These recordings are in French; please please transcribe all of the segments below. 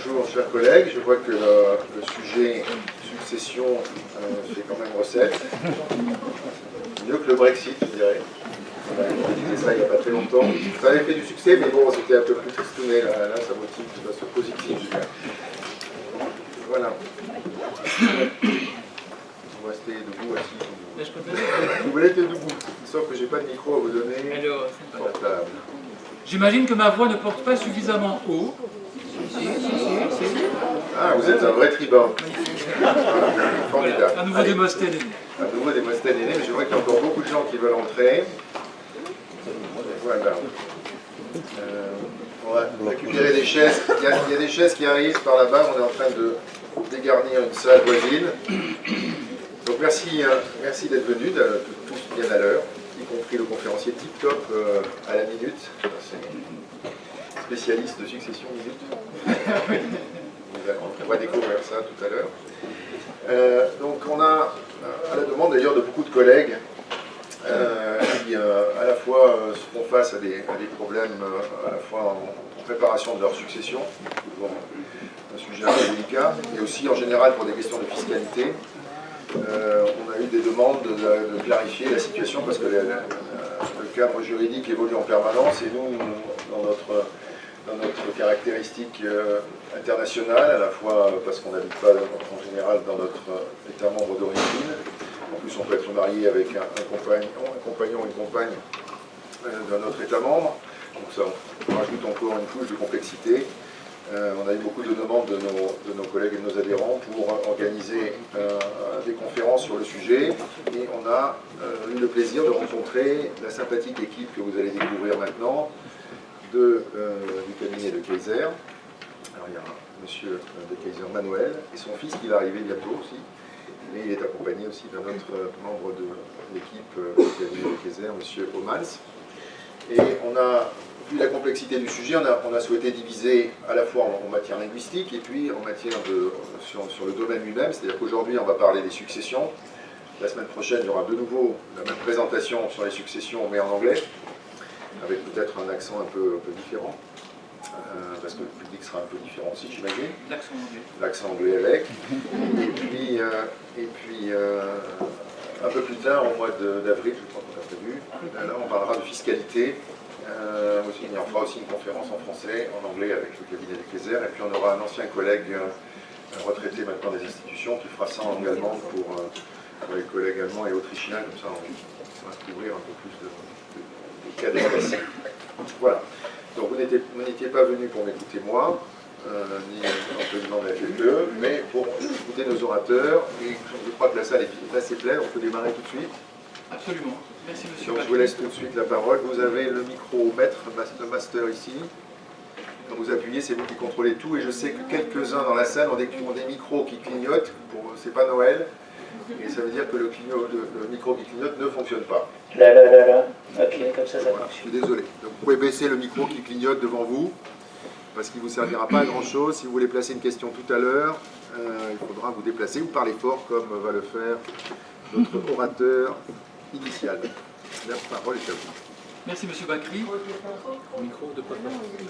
Bonjour chers collègues, je vois que le sujet succession fait quand même recette. Mieux que le Brexit, je dirais. On a dit ça il n'y a pas très longtemps. Ça avait fait du succès, mais bon, c'était un peu plus tristouné. Là, ça motive de façon positive, je dirais. Voilà. On va rester debout, assis. Vous voulez être debout, sauf que j'ai pas de micro à vous donner. Alors, Portable. j'imagine que ma voix ne porte pas suffisamment haut. Ah, vous êtes un vrai tribun. Voilà, formidable. Un nouveau Allez. Démosthène. À nouveau des Mostènes aînés, mais je vois qu'il y a encore beaucoup de gens qui veulent entrer. Voilà. On va récupérer des chaises. Il y a des chaises qui arrivent par là-bas. On est en train de dégarnir une salle voisine. Donc merci d'être venus, tous bien à l'heure, y compris le conférencier Tip Top à la minute. C'est spécialiste de succession minute. On va découvrir ça tout à l'heure. Donc on a, à la demande d'ailleurs de beaucoup de collègues, qui à la fois se font face à des problèmes à la fois en préparation de leur succession, bon, un sujet un peu délicat, et aussi en général pour des questions de fiscalité. On a eu des demandes de clarifier la situation parce que le cadre juridique évolue en permanence et nous, dans notre caractéristique internationale, à la fois parce qu'on n'habite pas en général dans notre État membre d'origine, en plus on peut être marié avec un compagnon ou une compagne d'un autre État membre, donc ça on rajoute encore une couche de complexité. On a eu beaucoup de demandes de nos collègues et de nos adhérents pour organiser des conférences sur le sujet et on a eu le plaisir de rencontrer la sympathique équipe que vous allez découvrir maintenant du cabinet de Kayser. Alors il y a monsieur de Kayser Manuel et son fils qui va arriver bientôt aussi, mais il est accompagné aussi d'un autre membre de l'équipe du cabinet de Kayser, monsieur Omans. Et on a vu la complexité du sujet, on a souhaité diviser à la fois en matière linguistique et puis en matière sur le domaine lui-même, c'est-à-dire qu'aujourd'hui on va parler des successions. La semaine prochaine il y aura de nouveau la même présentation sur les successions mais en anglais, avec peut-être un accent un peu différent, parce que le public sera un peu différent aussi j'imagine. L'accent anglais. L'accent anglais avec. Et puis un peu plus tard, au mois d'avril, je crois qu'on a prévu, là on parlera de fiscalité. Il y aura aussi une conférence en français, en anglais avec le cabinet de Kayser, et puis on aura un ancien collègue retraité maintenant des institutions qui fera ça en langue allemande pour les collègues allemands et autrichiens, comme ça on va couvrir un peu plus de cas d'espèce. Voilà. Donc vous n'étiez pas venu pour m'écouter moi, ni absolument la FFE, mais pour écouter nos orateurs, et je crois que la salle est assez pleine, on peut démarrer tout de suite. Absolument. Merci monsieur. Donc je vous laisse tout de suite la parole. Vous avez le micro maître, le master ici. Quand vous appuyez, c'est vous qui contrôlez tout. Et je sais que quelques-uns dans la salle ont des micros qui clignotent. C'est pas Noël. Et ça veut dire que le micro qui clignote ne fonctionne pas. Là. Ok, comme ça Voilà, marche. je suis désolé. Donc vous pouvez baisser le micro qui clignote devant vous, parce qu'il ne vous servira pas à grand-chose. Si vous voulez placer une question tout à l'heure, il faudra vous déplacer ou parler fort, comme va le faire notre orateur initial. La parole est à vous. Merci monsieur Bakri. Micro de quoi?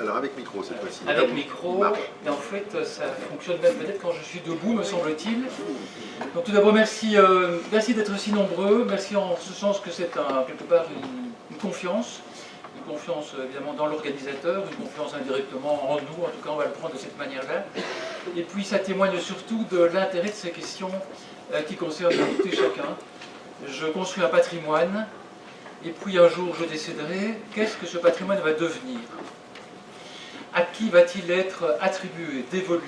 Alors avec micro cette fois-ci. Avec Il micro, marche. et en fait ça fonctionne même peut-être quand je suis debout, me semble-t-il. Donc tout d'abord merci d'être si nombreux, merci en ce sens que c'est quelque part une confiance évidemment dans l'organisateur, une confiance indirectement en nous, en tout cas on va le prendre de cette manière-là. Et puis ça témoigne surtout de l'intérêt de ces questions qui concernent tout et chacun. Je construis un patrimoine, et puis un jour je décéderai, qu'est-ce que ce patrimoine va devenir? À qui va-t-il être attribué, dévolu?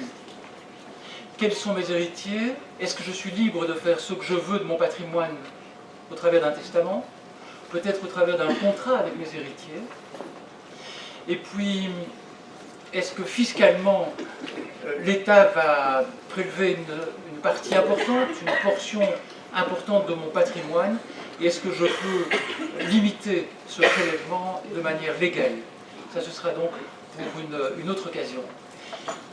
Quels sont mes héritiers? Est-ce que je suis libre de faire ce que je veux de mon patrimoine au travers d'un testament? Peut-être au travers d'un contrat avec mes héritiers? Et puis, est-ce que fiscalement, l'État va prélever une partie importante, une portion importante de mon patrimoine? Et est-ce que je peux limiter ce prélèvement de manière légale? Ça, ce sera donc pour une autre occasion.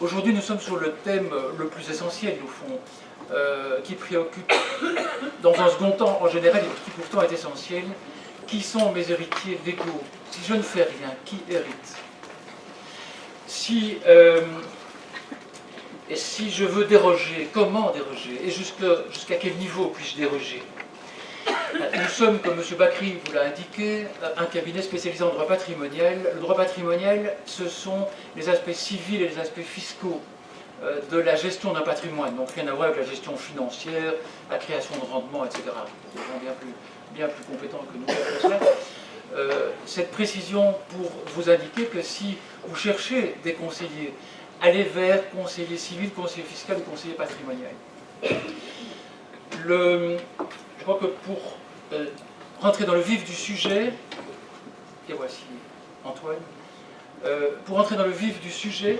Aujourd'hui, nous sommes sur le thème le plus essentiel, au fond, qui préoccupe dans un second temps en général et qui pourtant est essentiel. Qui sont mes héritiers légaux? Si je ne fais rien, qui hérite? Si Et si je veux déroger, comment déroger? Et jusqu'à quel niveau puis-je déroger? Nous sommes, comme M. Bakri vous l'a indiqué, un cabinet spécialisé en droit patrimonial. Le droit patrimonial, ce sont les aspects civils et les aspects fiscaux de la gestion d'un patrimoine, donc rien à voir avec la gestion financière, la création de rendement, etc. Des gens bien plus compétents que nous pour cela. Cette précision pour vous indiquer que si vous cherchez des conseillers, allez vers conseiller civil, conseiller fiscal ou conseiller patrimonial. Je crois que pour rentrer dans le vif du sujet, et voici Antoine, pour rentrer dans le vif du sujet,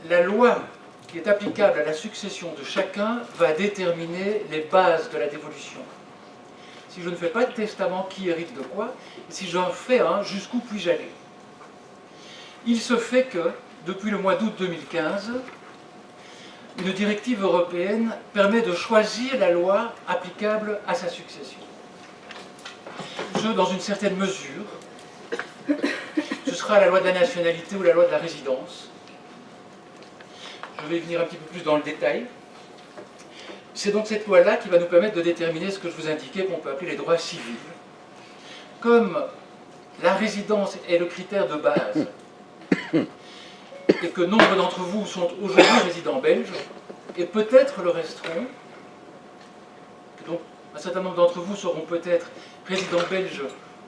la loi qui est applicable à la succession de chacun va déterminer les bases de la dévolution. Si je ne fais pas de testament, qui hérite de quoi? Et si j'en fais un, jusqu'où puis-je aller? Il se fait que, depuis le mois d'août 2015, une directive européenne permet de choisir la loi applicable à sa succession. Ce, dans une certaine mesure, ce sera la loi de la nationalité ou la loi de la résidence. Je vais venir un petit peu plus dans le détail. C'est donc cette loi-là qui va nous permettre de déterminer ce que je vous indiquais, qu'on peut appeler les droits civils. Comme la résidence est le critère de base, et que nombre d'entre vous sont aujourd'hui résidents belges, et peut-être le resteront, donc un certain nombre d'entre vous seront peut-être résidents belges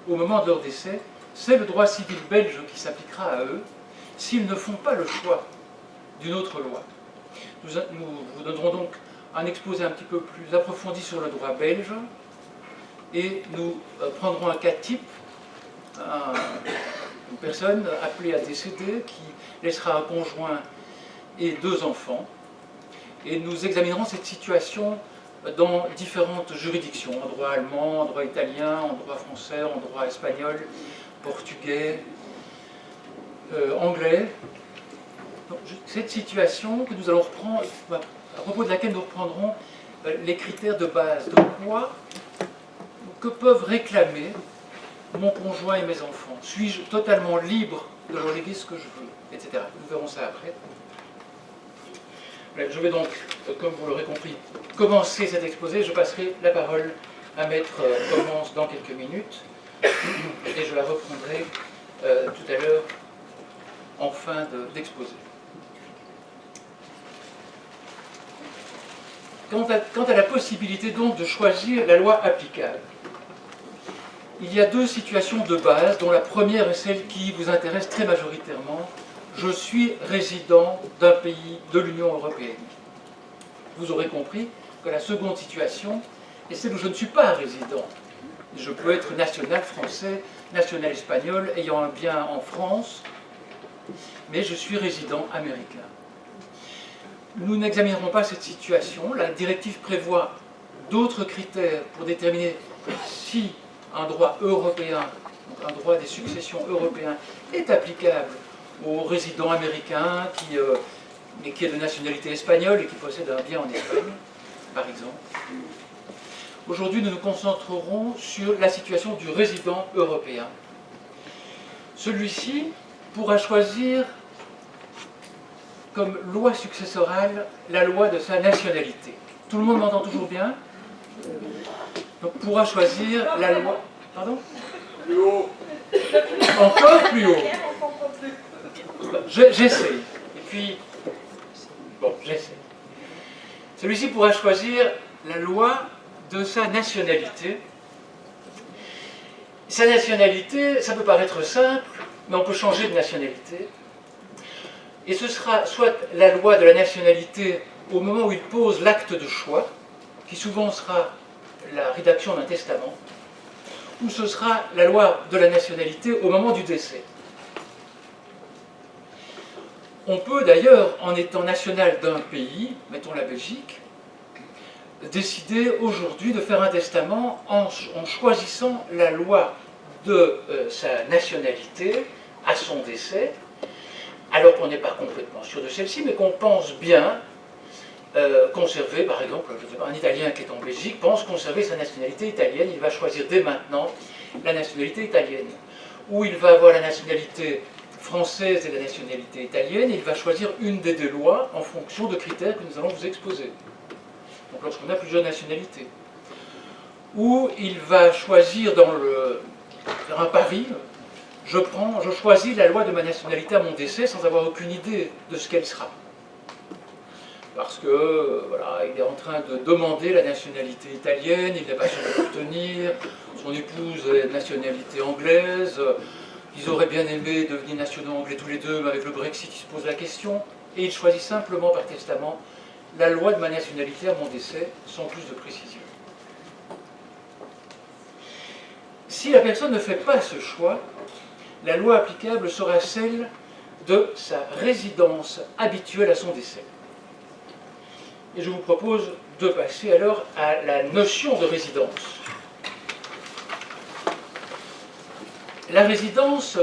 au moment de leur décès, c'est le droit civil belge qui s'appliquera à eux, s'ils ne font pas le choix d'une autre loi. Nous vous donnerons donc un exposé un petit peu plus approfondi sur le droit belge, et nous prendrons un cas type, une personne appelée à décéder qui laissera un conjoint et 2 enfants, et nous examinerons cette situation dans différentes juridictions, en droit allemand, en droit italien, en droit français, en droit espagnol, portugais, anglais. Donc, cette situation que nous allons reprendre, à propos de laquelle nous reprendrons les critères de base, de quoi, que peuvent réclamer mon conjoint et mes enfants. Suis-je totalement libre de leur léguer ce que je veux, etc. Nous verrons ça après. Je vais donc, comme vous l'aurez compris, commencer cet exposé. Je passerai la parole à Maître Commence dans quelques minutes, et je la reprendrai tout à l'heure en fin d'exposé. Quant à la possibilité donc de choisir la loi applicable, il y a 2 situations de base, dont la première est celle qui vous intéresse très majoritairement. Je suis résident d'un pays de l'Union européenne. Vous aurez compris que la seconde situation est celle où je ne suis pas résident. Je peux être national français, national espagnol, ayant un bien en France, mais je suis résident américain. Nous n'examinerons pas cette situation. La directive prévoit d'autres critères pour déterminer si un droit européen, donc un droit des successions européen, est applicable aux résidents américains qui est de nationalité espagnole et qui possède un bien en Espagne, par exemple. Aujourd'hui, nous nous concentrerons sur la situation du résident européen. Celui-ci pourra choisir comme loi successorale la loi de sa nationalité. Tout le monde m'entend toujours bien? Donc pourra choisir la loi... Pardon? Plus haut. Encore plus haut. J'essaye. Et puis... Bon, j'essaie. Celui-ci pourra choisir la loi de sa nationalité. Sa nationalité, ça peut paraître simple, mais on peut changer de nationalité. Et ce sera soit la loi de la nationalité au moment où il pose l'acte de choix, qui souvent sera la rédaction d'un testament, ou ce sera la loi de la nationalité au moment du décès. On peut d'ailleurs, en étant national d'un pays, mettons la Belgique, décider aujourd'hui de faire un testament en choisissant la loi de sa nationalité à son décès, alors qu'on n'est pas complètement sûr de celle-ci, mais qu'on pense bien conserver, par exemple, je ne sais pas, un Italien qui est en Belgique pense conserver sa nationalité italienne, il va choisir dès maintenant la nationalité italienne. Ou il va avoir la nationalité française et la nationalité italienne, il va choisir une des deux lois en fonction de critères que nous allons vous exposer. Donc lorsqu'on a plusieurs nationalités. Ou il va choisir faire un pari, je choisis la loi de ma nationalité à mon décès sans avoir aucune idée de ce qu'elle sera. Parce que voilà, il est en train de demander la nationalité italienne, il n'est pas sûr de l'obtenir, son épouse est de nationalité anglaise, ils auraient bien aimé devenir nationaux anglais tous les deux, mais avec le Brexit, ils se posent la question, et il choisit simplement par testament la loi de ma nationalité à mon décès, sans plus de précision. Si la personne ne fait pas ce choix, la loi applicable sera celle de sa résidence habituelle à son décès. Et je vous propose de passer alors à la notion de résidence. La résidence,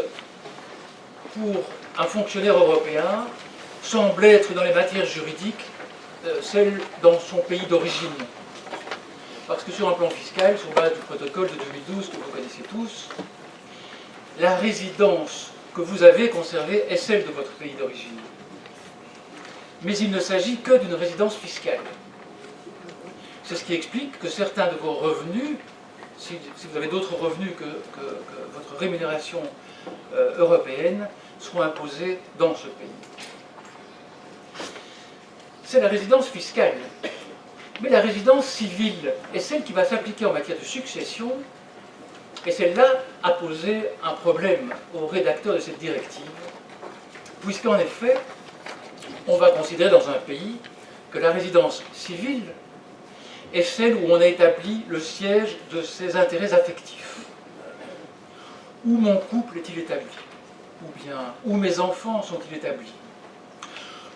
pour un fonctionnaire européen, semble être dans les matières juridiques celle dans son pays d'origine. Parce que sur un plan fiscal, sur base du protocole de 2012 que vous connaissez tous, la résidence que vous avez conservée est celle de votre pays d'origine. Mais il ne s'agit que d'une résidence fiscale. C'est ce qui explique que certains de vos revenus, si vous avez d'autres revenus que votre rémunération européenne, seront imposés dans ce pays. C'est la résidence fiscale. Mais la résidence civile est celle qui va s'appliquer en matière de succession, et celle-là a posé un problème aux rédacteurs de cette directive, puisqu'en effet, on va considérer dans un pays que la résidence civile est celle où on a établi le siège de ses intérêts affectifs. Où mon couple est-il établi? Ou bien, où mes enfants sont-ils établis?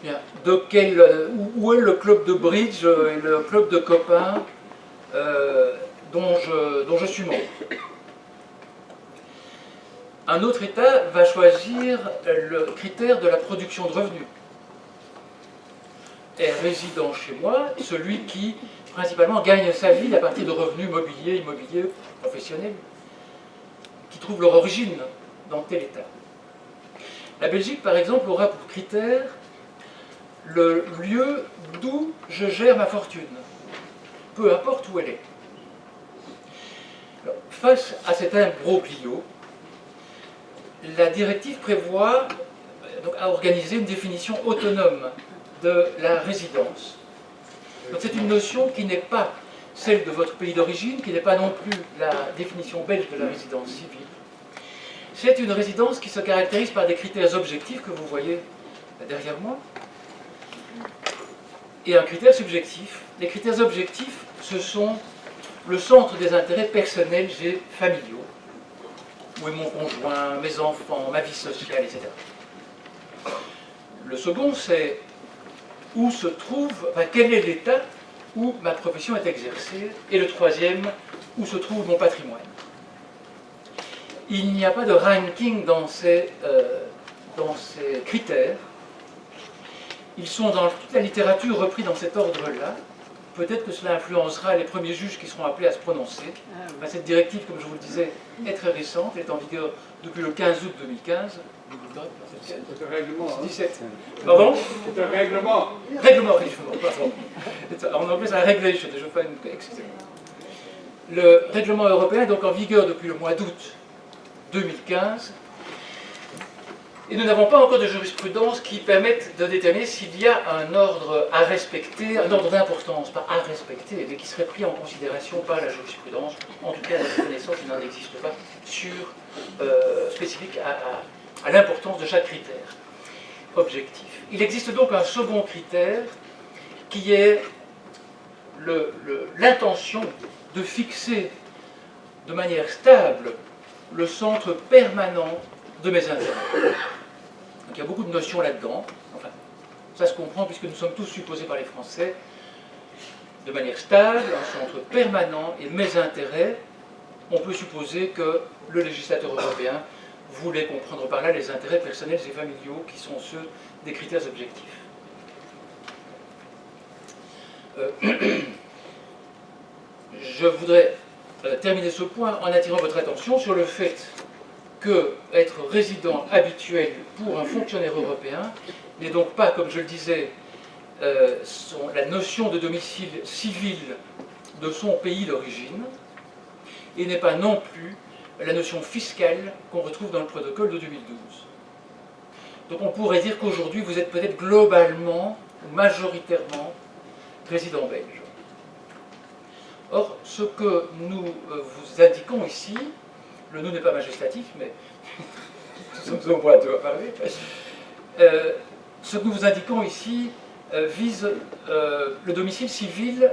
Bien, où est le club de bridge et le club de copains dont je suis membre? Un autre État va choisir le critère de la production de revenus. Est résident chez moi celui qui, principalement, gagne sa vie à partir de revenus mobiliers, immobiliers, professionnels, qui trouvent leur origine dans tel État. La Belgique, par exemple, aura pour critère le lieu d'où je gère ma fortune, peu importe où elle est. Alors, face à cet imbroglio, la directive prévoit donc, à organiser une définition autonome de la résidence. Donc c'est une notion qui n'est pas celle de votre pays d'origine, qui n'est pas non plus la définition belge de la résidence civile. C'est une résidence qui se caractérise par des critères objectifs que vous voyez derrière moi, et un critère subjectif. Les critères objectifs, ce sont le centre des intérêts personnels et familiaux. Où est mon conjoint, mes enfants, ma vie sociale, etc. Le second, c'est où se trouve, quel est l'état où ma profession est exercée. Et le troisième, où se trouve mon patrimoine. Il n'y a pas de ranking dans ces critères. Ils sont dans toute la littérature repris dans cet ordre-là. Peut-être que cela influencera les premiers juges qui seront appelés à se prononcer. Cette directive, comme je vous le disais, est très récente. Elle est en vigueur depuis le 15 août 2015. C'est un règlement. 17. Pardon? C'est un règlement. Règlement, pardon. En anglais, c'est un regulation. Je fais une... Excusez-moi. Le règlement européen est donc en vigueur depuis le mois d'août 2015. Et nous n'avons pas encore de jurisprudence qui permette de déterminer s'il y a un ordre à respecter, un ordre d'importance, pas à respecter, mais qui serait pris en considération par la jurisprudence. En tout cas, à notre connaissance, il n'en existe pas spécifique à l'importance de chaque critère objectif. Il existe donc un second critère qui est l'intention de fixer de manière stable le centre permanent de mes intérêts. Donc il y a beaucoup de notions là-dedans. Enfin, ça se comprend puisque nous sommes tous supposés par les Français de manière stable, un centre permanent, et mes intérêts, on peut supposer que le législateur européen voulait comprendre par là les intérêts personnels et familiaux qui sont ceux des critères objectifs. Je voudrais terminer ce point en attirant votre attention sur le fait que être résident habituel pour un fonctionnaire européen n'est donc pas, comme je le disais, la notion de domicile civil de son pays d'origine, et n'est pas non plus la notion fiscale qu'on retrouve dans le protocole de 2012. Donc on pourrait dire qu'aujourd'hui vous êtes peut-être globalement ou majoritairement résident belge. Or, ce que nous vous indiquons ici, le nous n'est pas majestatif, mais nous sommes au moins deux à parler, ce que nous vous indiquons ici vise le domicile civil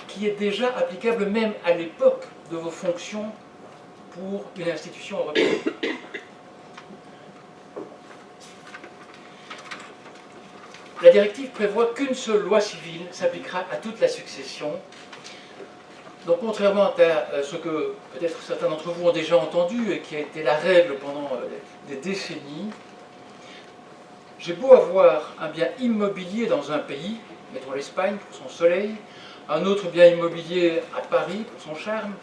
qui est déjà applicable même à l'époque de vos fonctions pour une institution européenne. La directive prévoit qu'une seule loi civile s'appliquera à toute la succession. Donc contrairement à ce que peut-être certains d'entre vous ont déjà entendu et qui a été la règle pendant des décennies, j'ai beau avoir un bien immobilier dans un pays, mettons l'Espagne pour son soleil, un autre bien immobilier à Paris pour son charme,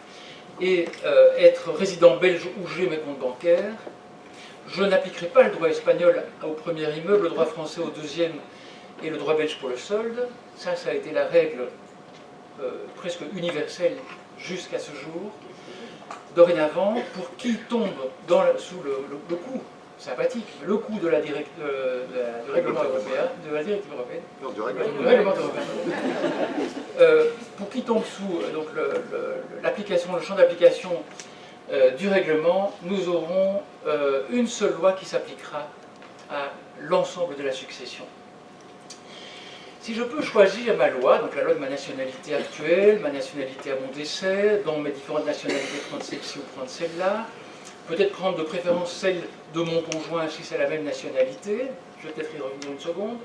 et être résident belge où j'ai mes comptes bancaires, je n'appliquerai pas le droit espagnol au premier immeuble, le droit français au deuxième et le droit belge pour le solde. Ça a été la règle presque universelle jusqu'à ce jour. Dorénavant, pour qui tombe sous le coup sympathique, le coup de du règlement européen, de la directive européenne, Non, du du règlement. règlement européen, pour qui tombe sous le champ d'application du règlement, nous aurons une seule loi qui s'appliquera à l'ensemble de la succession. Si je peux choisir ma loi, donc la loi de ma nationalité actuelle, ma nationalité à mon décès, dans mes différentes nationalités, prendre celle-ci ou prendre celle-là, peut-être prendre de préférence celle de mon conjoint si c'est la même nationalité, je vais peut-être y revenir une seconde,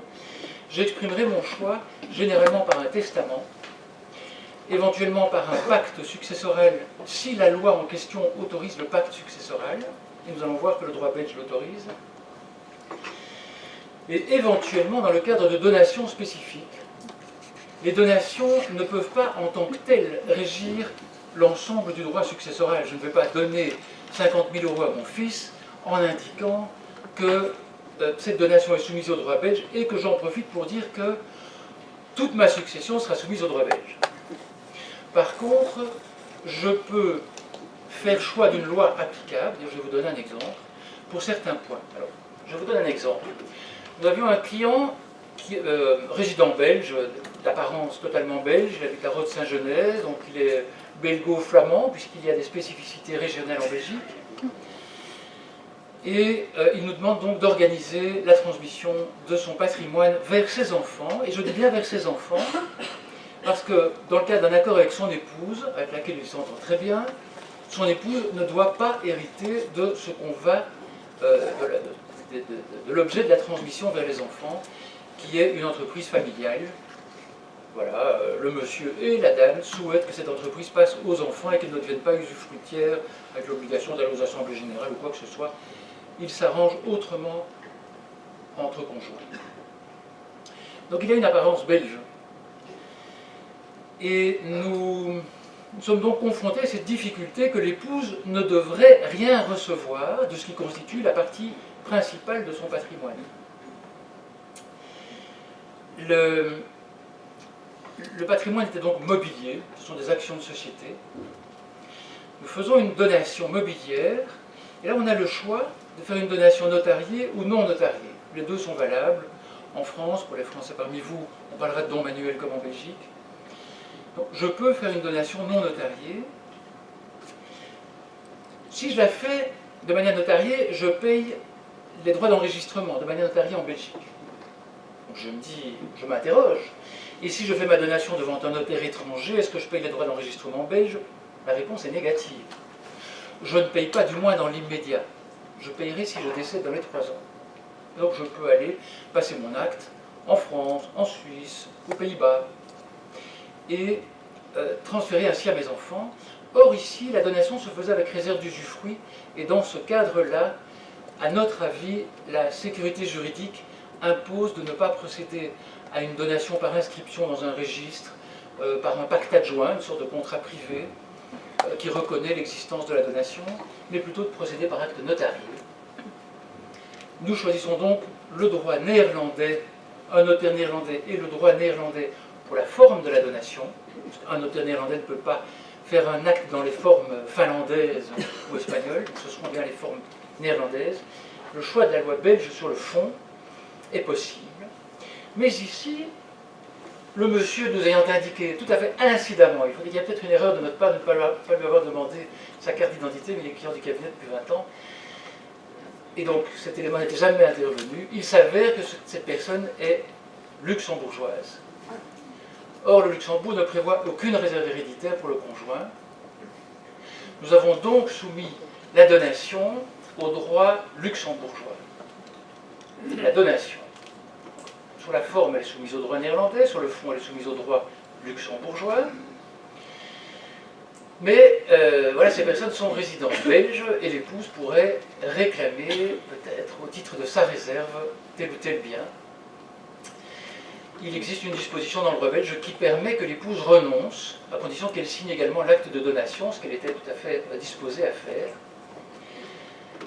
j'exprimerai mon choix généralement par un testament, éventuellement par un pacte successoral si la loi en question autorise le pacte successoral, et nous allons voir que le droit belge l'autorise, et éventuellement dans le cadre de donations spécifiques. Les donations ne peuvent pas en tant que telles régir l'ensemble du droit successoral. Je ne vais pas donner 50 000 € à mon fils en indiquant que cette donation est soumise au droit belge et que j'en profite pour dire que toute ma succession sera soumise au droit belge. Par contre, je peux faire choix d'une loi applicable, et je vais vous donner un exemple, pour certains points. Alors, je vous donne un exemple. Nous avions un client résident belge, d'apparence totalement belge, il habite la Route Saint-Genès, donc il est belgo-flamand, puisqu'il y a des spécificités régionales en Belgique. Et il nous demande donc d'organiser la transmission de son patrimoine vers ses enfants, et je dis bien vers ses enfants, parce que dans le cadre d'un accord avec son épouse, avec laquelle il s'entend très bien, son épouse ne doit pas hériter de ce qu'on va, de l'objet de la transmission vers les enfants, qui est une entreprise familiale. Voilà, le monsieur et la dame souhaitent que cette entreprise passe aux enfants et qu'elle ne devienne pas usufruitière avec l'obligation d'aller aux assemblées générales ou quoi que ce soit. Ils s'arrangent autrement entre conjoints. Donc il y a une apparence belge. Et nous sommes donc confrontés à cette difficulté que l'épouse ne devrait rien recevoir de ce qui constitue la partie principale de son patrimoine. Le patrimoine était donc mobilier, ce sont des actions de société. Nous faisons une donation mobilière, et là on a le choix de faire une donation notariée ou non notariée. Les deux sont valables. En France, pour les Français parmi vous, on parlera de don manuel comme en Belgique. Donc, je peux faire une donation non notariée. Si je la fais de manière notariée, je paye les droits d'enregistrement de manière notariée en Belgique. Donc, je m'interroge. Et si je fais ma donation devant un notaire étranger, est-ce que je paye les droits d'enregistrement belges? La réponse est négative. Je ne paye pas, du moins dans l'immédiat. Je payerai si je décède dans les 3 ans. Donc je peux aller passer mon acte en France, en Suisse, aux Pays-Bas, et transférer ainsi à mes enfants. Or ici, la donation se faisait avec réserve d'usufruit, et dans ce cadre-là, à notre avis, la sécurité juridique impose de ne pas procéder à une donation par inscription dans un registre, par un pacte adjoint, une sorte de contrat privé, qui reconnaît l'existence de la donation, mais plutôt de procéder par acte notarié. Nous choisissons donc le droit néerlandais, un notaire néerlandais et le droit néerlandais pour la forme de la donation. Un notaire néerlandais ne peut pas faire un acte dans les formes finlandaises ou espagnoles, ce seront bien les formes néerlandaises. Le choix de la loi belge sur le fond est possible. Mais ici, le monsieur nous ayant indiqué tout à fait incidemment, il y a peut-être une erreur de notre part de ne pas lui avoir demandé sa carte d'identité, mais il est client du cabinet depuis 20 ans, et donc cet élément n'était jamais intervenu, il s'avère que cette personne est luxembourgeoise. Or, le Luxembourg ne prévoit aucune réserve héréditaire pour le conjoint. Nous avons donc soumis la donation au droit luxembourgeois. La donation. Sur la forme, elle est soumise au droit néerlandais, sur le fond, elle est soumise au droit luxembourgeois. Mais voilà, ces personnes sont résidentes belges et l'épouse pourrait réclamer, peut-être au titre de sa réserve, tel ou tel bien. Il existe une disposition dans le droit belge qui permet que l'épouse renonce, à condition qu'elle signe également l'acte de donation, ce qu'elle était tout à fait disposée à faire.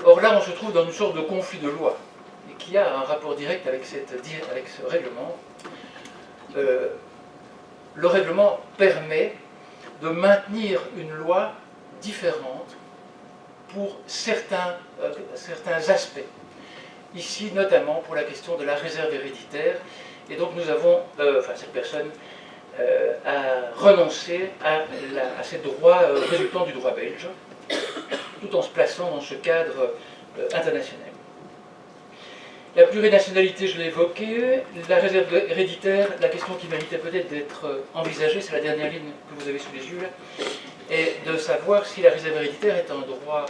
Or là, on se trouve dans une sorte de conflit de loi, et qui a un rapport direct avec ce règlement. Le règlement permet de maintenir une loi différente pour certains aspects. Ici, notamment pour la question de la réserve héréditaire. Et donc nous avons, cette personne a renoncé à ces droits résultant du droit belge, tout en se plaçant dans ce cadre international. La plurinationalité, je l'ai évoqué. La réserve héréditaire, la question qui méritait peut-être d'être envisagée, c'est la dernière ligne que vous avez sous les yeux, là, est de savoir si la réserve héréditaire est un droit,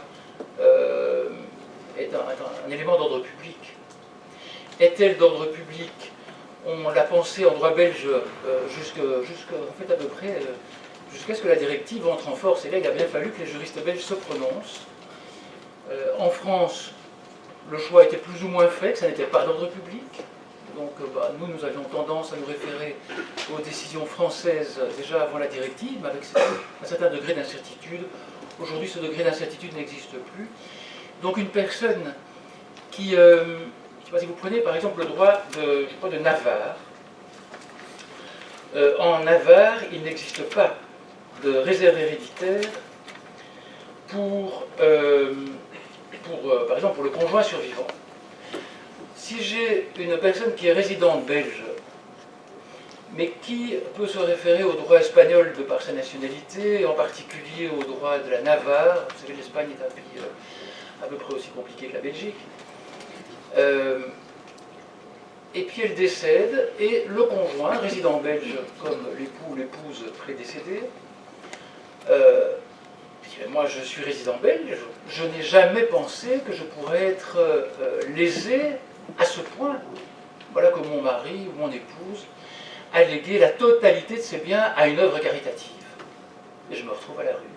est un élément d'ordre public. Est-elle d'ordre public? On l'a pensé en droit belge en fait à peu près jusqu'à ce que la directive entre en force. Et là, il a bien fallu que les juristes belges se prononcent. En France, le choix était plus ou moins fait, que ça n'était pas d'ordre public. Donc nous avions tendance à nous référer aux décisions françaises déjà avant la directive, mais avec un certain degré d'incertitude. Aujourd'hui, ce degré d'incertitude n'existe plus. Donc une personne qui... je ne sais pas si vous prenez par exemple le droit de Navarre. En Navarre, il n'existe pas de réserve héréditaire par exemple pour le conjoint survivant. Si j'ai une personne qui est résidente belge, mais qui peut se référer au droit espagnol de par sa nationalité, et en particulier au droit de la Navarre, vous savez, l'Espagne est un pays à peu près aussi compliqué que la Belgique, et puis elle décède, et le conjoint, résident belge comme l'époux ou l'épouse prédécédée, dit, moi je suis résident belge, je n'ai jamais pensé que je pourrais être lésé à ce point. Voilà que mon mari ou mon épouse a légué la totalité de ses biens à une œuvre caritative. Et je me retrouve à la rue.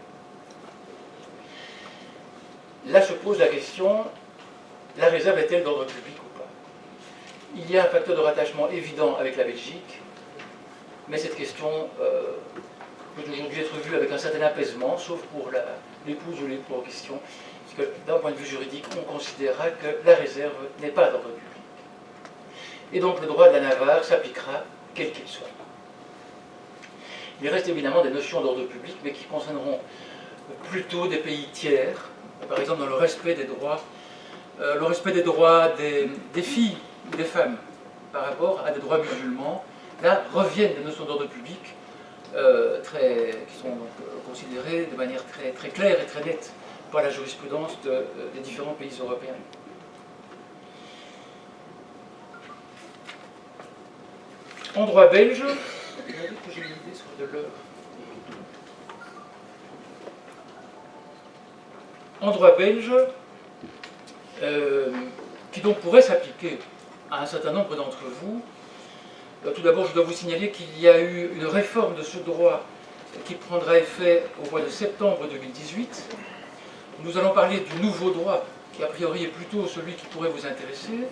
Là se pose la question, la réserve est-elle d'ordre public ou pas? Il y a un facteur de rattachement évident avec la Belgique, mais cette question peut aujourd'hui être vue avec un certain apaisement, sauf pour l'épouse ou l'époux en question, parce que d'un point de vue juridique, on considérera que la réserve n'est pas d'ordre public. Et donc le droit de la Navarre s'appliquera quel qu'il soit. Il reste évidemment des notions d'ordre public, mais qui concerneront plutôt des pays tiers, par exemple dans le respect des droits, des filles ou des femmes par rapport à des droits musulmans. Là reviennent des notions d'ordre public qui sont donc, considérées de manière très, très claire et très nette par la jurisprudence des différents pays européens. En droit belge, j'ai une idée sur de l'heure. En droit belge, qui donc pourrait s'appliquer à un certain nombre d'entre vous, tout d'abord, je dois vous signaler qu'il y a eu une réforme de ce droit qui prendra effet au mois de septembre 2018. Nous allons parler du nouveau droit, qui a priori est plutôt celui qui pourrait vous intéresser.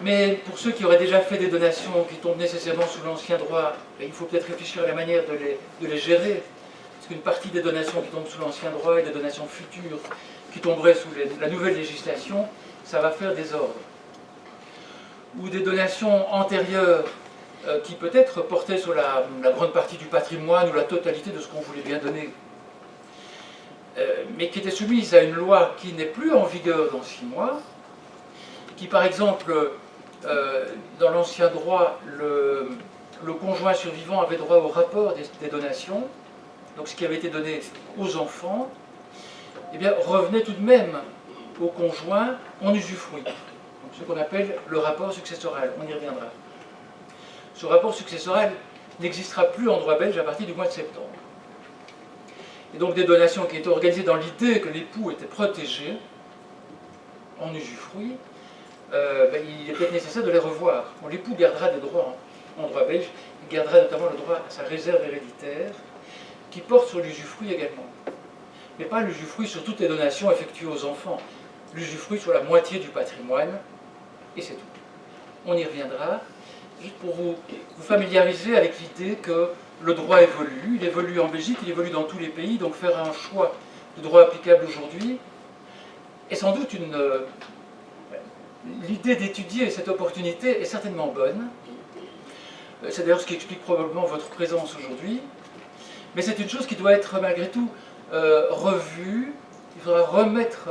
Mais pour ceux qui auraient déjà fait des donations qui tombent nécessairement sous l'ancien droit, il faut peut-être réfléchir à la manière de les gérer, parce qu'une partie des donations qui tombent sous l'ancien droit et des donations futures qui tomberaient sous la nouvelle législation, ça va faire désordre. Ou des donations antérieures qui peut-être portaient sur la grande partie du patrimoine ou la totalité de ce qu'on voulait bien donner, mais qui étaient soumises à une loi qui n'est plus en vigueur dans 6 mois, qui par exemple, dans l'ancien droit, le conjoint survivant avait droit au rapport des donations, donc ce qui avait été donné aux enfants, eh bien, revenait tout de même au conjoint en usufruit. Donc, ce qu'on appelle le rapport successoral, on y reviendra. Ce rapport successoral n'existera plus en droit belge à partir du mois de septembre. Et donc des donations qui étaient organisées dans l'idée que l'époux était protégé en usufruit, il est peut-être nécessaire de les revoir. Bon, l'époux gardera des droits en droit belge, il gardera notamment le droit à sa réserve héréditaire, qui porte sur l'usufruit également. Mais pas l'usufruit sur toutes les donations effectuées aux enfants, l'usufruit sur la moitié du patrimoine, et c'est tout. On y reviendra, juste pour vous familiariser avec l'idée que le droit évolue, il évolue en Belgique, il évolue dans tous les pays, donc faire un choix de droit applicable aujourd'hui est sans doute l'idée d'étudier cette opportunité est certainement bonne. C'est d'ailleurs ce qui explique probablement votre présence aujourd'hui. Mais c'est une chose qui doit être malgré tout revue. Il faudra remettre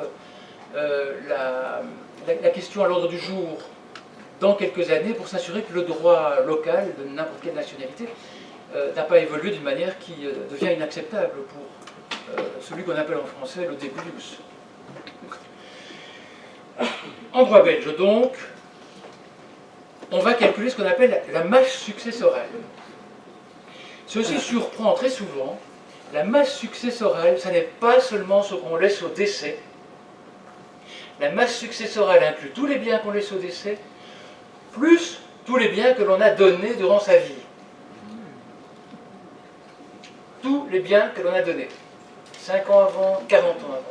la question à l'ordre du jour dans quelques années pour s'assurer que le droit local de n'importe quelle nationalité n'a pas évolué d'une manière qui devient inacceptable pour celui qu'on appelle en français le débulus. En droit belge, donc, on va calculer ce qu'on appelle la masse successorale. Ceci surprend très souvent. La masse successorale, ça n'est pas seulement ce qu'on laisse au décès. La masse successorale inclut tous les biens qu'on laisse au décès, plus tous les biens que l'on a donnés durant sa vie. Tous les biens que l'on a donnés. 5 ans avant, 40 ans avant.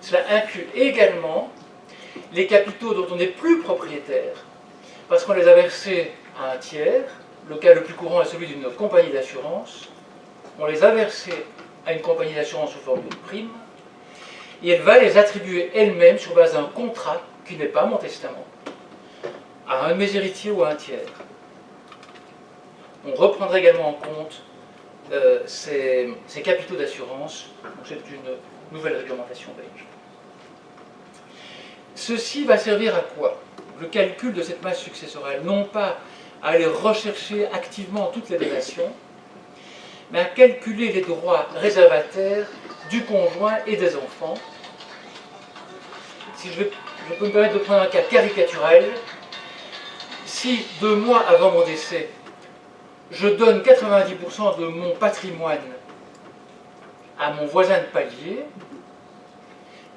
Cela inclut également les capitaux dont on n'est plus propriétaire, parce qu'on les a versés à un tiers. Le cas le plus courant est celui d'une compagnie d'assurance. On les a versés à une compagnie d'assurance sous forme de prime, et elle va les attribuer elle-même sur base d'un contrat qui n'est pas mon testament, à un de mes héritiers ou à un tiers. On reprendra également en compte ces capitaux d'assurance. C'est une nouvelle réglementation belge. Ceci va servir à quoi? Le calcul de cette masse successorale, non pas à aller rechercher activement toutes les donations, mais à calculer les droits réservataires du conjoint et des enfants. Si je peux me permettre de prendre un cas caricatural, si 2 mois avant mon décès, je donne 90% de mon patrimoine à mon voisin de palier,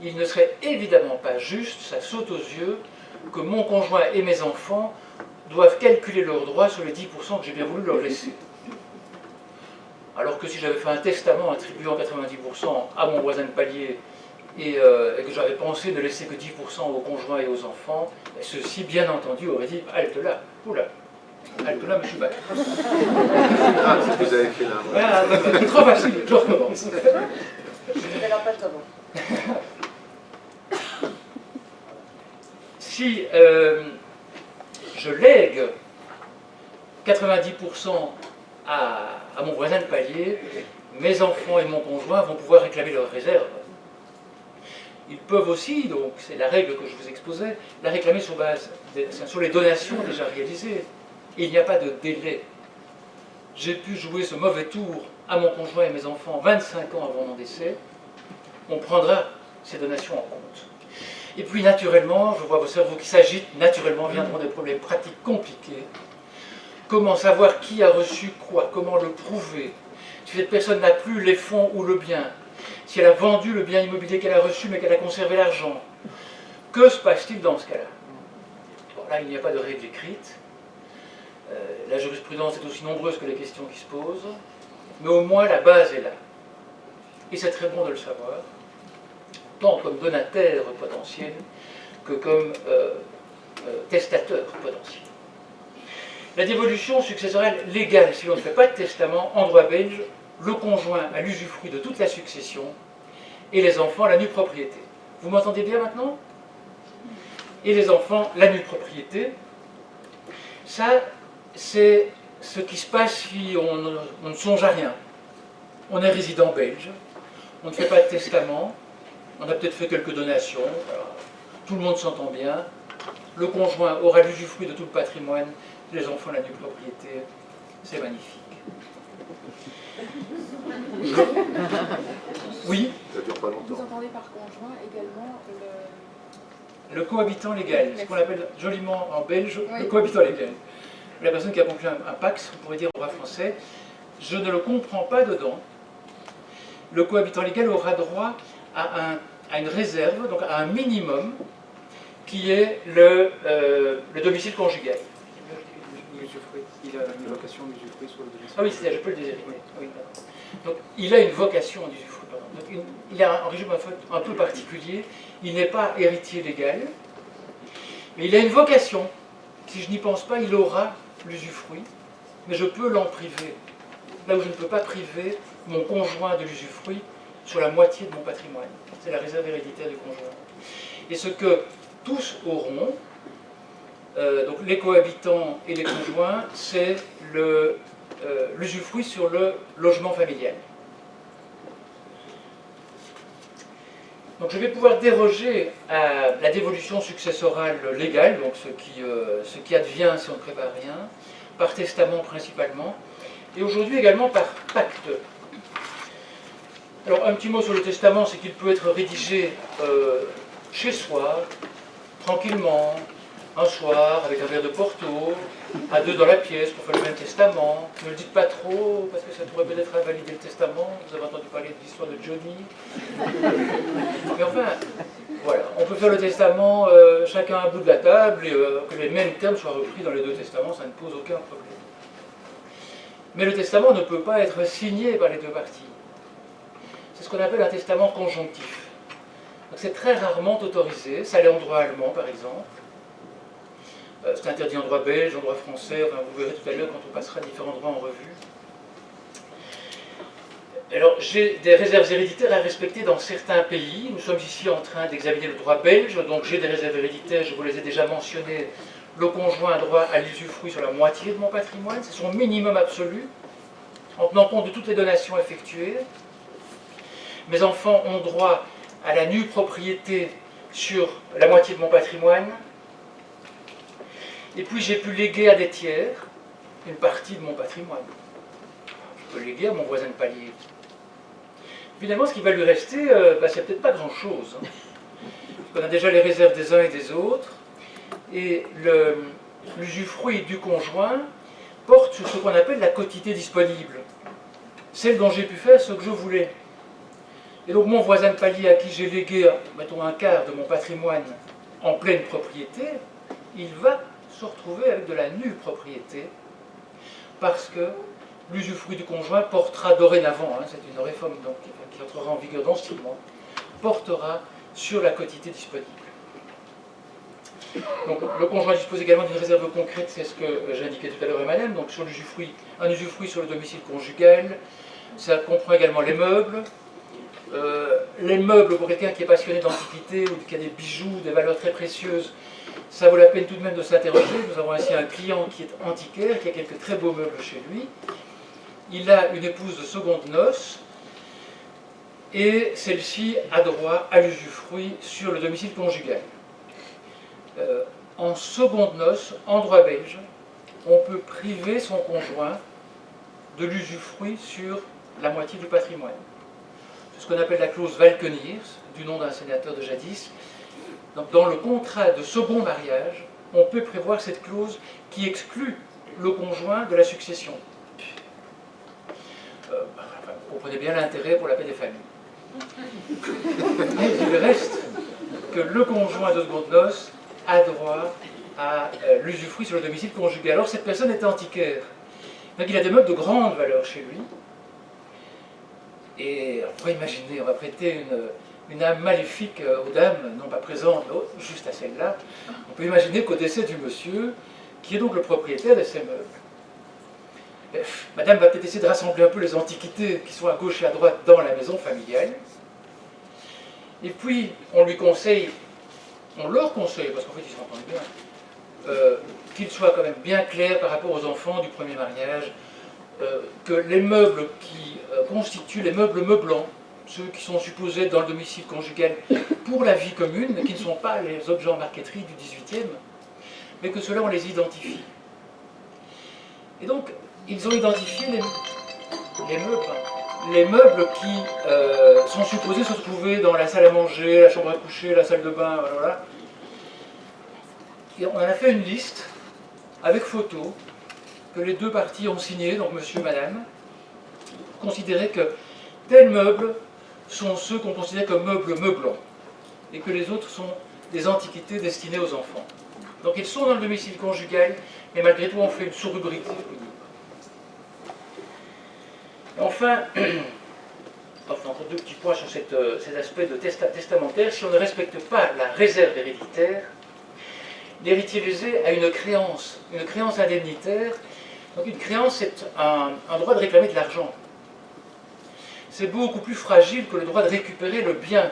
il ne serait évidemment pas juste, ça saute aux yeux, que mon conjoint et mes enfants doivent calculer leurs droits sur les 10% que j'ai bien voulu leur laisser. Alors que si j'avais fait un testament attribuant 90% à mon voisin de palier et que j'avais pensé ne laisser que 10% aux conjoints et aux enfants, ceux-ci, bien entendu, auraient dit « halte là, oula, halte là, monsieur Bach ». Ah, c'est ce que vous avez fait là. Voilà, c'est trop facile, je recommence. Si je lègue 90% à mon voisin de palier, mes enfants et mon conjoint vont pouvoir réclamer leurs réserves. Ils peuvent aussi, donc c'est la règle que je vous exposais, la réclamer sur les donations déjà réalisées. Et il n'y a pas de délai. J'ai pu jouer ce mauvais tour à mon conjoint et mes enfants 25 ans avant mon décès. On prendra ces donations en compte. Et puis naturellement, je vois vos cerveaux qui s'agitent, naturellement viendront des problèmes pratiques compliqués. Comment savoir qui a reçu quoi? Comment le prouver? Si cette personne n'a plus les fonds ou le bien, si elle a vendu le bien immobilier qu'elle a reçu mais qu'elle a conservé l'argent, que se passe-t-il dans ce cas-là? Bon, là, il n'y a pas de règle écrite. La jurisprudence est aussi nombreuse que les questions qui se posent, mais au moins la base est là. Et c'est très bon de le savoir, tant comme donataire potentiel que comme testateur potentiel. La dévolution successorale légale, si l'on ne fait pas de testament en droit belge, le conjoint a l'usufruit de toute la succession et les enfants la nue propriété. Vous m'entendez bien maintenant? Et les enfants la nue propriété. Ça, c'est ce qui se passe si on ne songe à rien. On est résident belge, on ne fait pas de testament, on a peut-être fait quelques donations, voilà. Tout le monde s'entend bien, le conjoint aura l'usufruit de tout le patrimoine, les enfants la nue propriété, c'est magnifique. Oui? Ça dure pas Vous longtemps. entendez par conjoint également Le cohabitant légal, ce qu'on appelle joliment en belge Oui. le cohabitant légal. La personne qui a conclu un pax, on pourrait dire au droit français, je ne le comprends pas dedans. Le cohabitant légal aura droit à une réserve, donc à un minimum, qui est le domicile conjugal. Il a une vocation d'usufruit sur le domicile. Ah oui, c'est ça, je peux le déshériter. Oui, d'accord. Donc il a une vocation d'usufruit. Donc il a un régime un peu particulier. Il n'est pas héritier légal, mais il a une vocation. Si je n'y pense pas, il aura l'usufruit, mais je peux l'en priver. Là où je ne peux pas priver mon conjoint de l'usufruit sur la moitié de mon patrimoine. C'est la réserve héréditaire du conjoint. Et ce que tous auront, donc les cohabitants et les conjoints, c'est l'usufruit sur le logement familial. Donc je vais pouvoir déroger à la dévolution successorale légale, donc ce qui advient si on ne prépare rien, par testament principalement, et aujourd'hui également par pacte. Alors un petit mot sur le testament, c'est qu'il peut être rédigé chez soi, tranquillement, un soir, avec un verre de Porto, à deux dans la pièce pour faire le même testament. Ne le dites pas trop, parce que ça pourrait peut-être invalider le testament. Vous avez entendu parler de l'histoire de Johnny. Mais enfin, voilà, on peut faire le testament chacun à bout de la table et que les mêmes termes soient repris dans les deux testaments, ça ne pose aucun problème. Mais le testament ne peut pas être signé par les deux parties. C'est ce qu'on appelle un testament conjonctif. Donc c'est très rarement autorisé, ça l'est en droit allemand par exemple. C'est interdit en droit belge, en droit français, enfin, vous verrez tout à l'heure quand on passera différents droits en revue. Alors, j'ai des réserves héréditaires à respecter dans certains pays. Nous sommes ici en train d'examiner le droit belge, donc j'ai des réserves héréditaires, je vous les ai déjà mentionnées. Le conjoint a droit à l'usufruit sur la moitié de mon patrimoine, c'est son minimum absolu, en tenant compte de toutes les donations effectuées. Mes enfants ont droit à la nue propriété sur la moitié de mon patrimoine. Et puis j'ai pu léguer à des tiers une partie de mon patrimoine. Je peux léguer à mon voisin de palier. Finalement, ce qui va lui rester, c'est peut-être pas grand-chose. On a déjà les réserves des uns et des autres. Et l'usufruit du conjoint porte sur ce qu'on appelle la quotité disponible. Celle dont j'ai pu faire ce que je voulais. Et donc mon voisin de palier à qui j'ai légué, mettons, un quart de mon patrimoine en pleine propriété, il va se retrouver avec de la nue propriété, parce que l'usufruit du conjoint portera dorénavant, c'est une réforme donc, qui entrera en vigueur dans 6 mois, portera sur la quotité disponible. Donc le conjoint dispose également d'une réserve concrète, c'est ce que j'indiquais tout à l'heure à madame, donc sur l'usufruit, un usufruit sur le domicile conjugal, ça comprend également les meubles. Les meubles, pour quelqu'un qui est passionné d'antiquité ou qui a des bijoux, des valeurs très précieuses, ça vaut la peine tout de même de s'interroger. Nous avons ainsi un client qui est antiquaire, qui a quelques très beaux meubles chez lui. Il a une épouse de seconde noces, et celle-ci a droit à l'usufruit sur le domicile conjugal. En seconde noces, en droit belge, on peut priver son conjoint de l'usufruit sur la moitié du patrimoine. C'est ce qu'on appelle la clause Valkeniers, du nom d'un sénateur de jadis. Donc, dans le contrat de second mariage, on peut prévoir cette clause qui exclut le conjoint de la succession. Vous comprenez bien l'intérêt pour la paix des familles. Mais il reste que le conjoint de seconde noces a droit à l'usufruit sur le domicile conjugal. Alors cette personne est antiquaire. Donc il a des meubles de grande valeur chez lui. Et on pourrait imaginer, on va prêter une âme maléfique aux dames, non pas présentes, mais juste à celle-là. On peut imaginer qu'au décès du monsieur, qui est donc le propriétaire de ces meubles, Madame va peut-être essayer de rassembler un peu les antiquités qui sont à gauche et à droite dans la maison familiale. Et puis, on leur conseille, parce qu'en fait ils s'entendent bien, qu'ils soient quand même bien clairs par rapport aux enfants du premier mariage, que les meubles qui constituent les meubles meublants, ceux qui sont supposés être dans le domicile conjugal pour la vie commune, mais qui ne sont pas les objets en marqueterie du XVIIIe, mais que ceux-là on les identifie. Et donc, ils ont identifié les meubles qui sont supposés se trouver dans la salle à manger, la chambre à coucher, la salle de bain, voilà. Et on en a fait une liste avec photos que les deux parties ont signées, donc monsieur et madame, considéraient que tels meubles sont ceux qu'on considère comme meubles meublants et que les autres sont des antiquités destinées aux enfants. Donc ils sont dans le domicile conjugal, mais malgré tout on fait une sous-rubrique. Enfin, encore deux petits points sur cet aspect de testamentaire. Si on ne respecte pas la réserve héréditaire, l'héritier lésé a une créance indemnitaire. Donc une créance, c'est un droit de réclamer de l'argent. C'est beaucoup plus fragile que le droit de récupérer le bien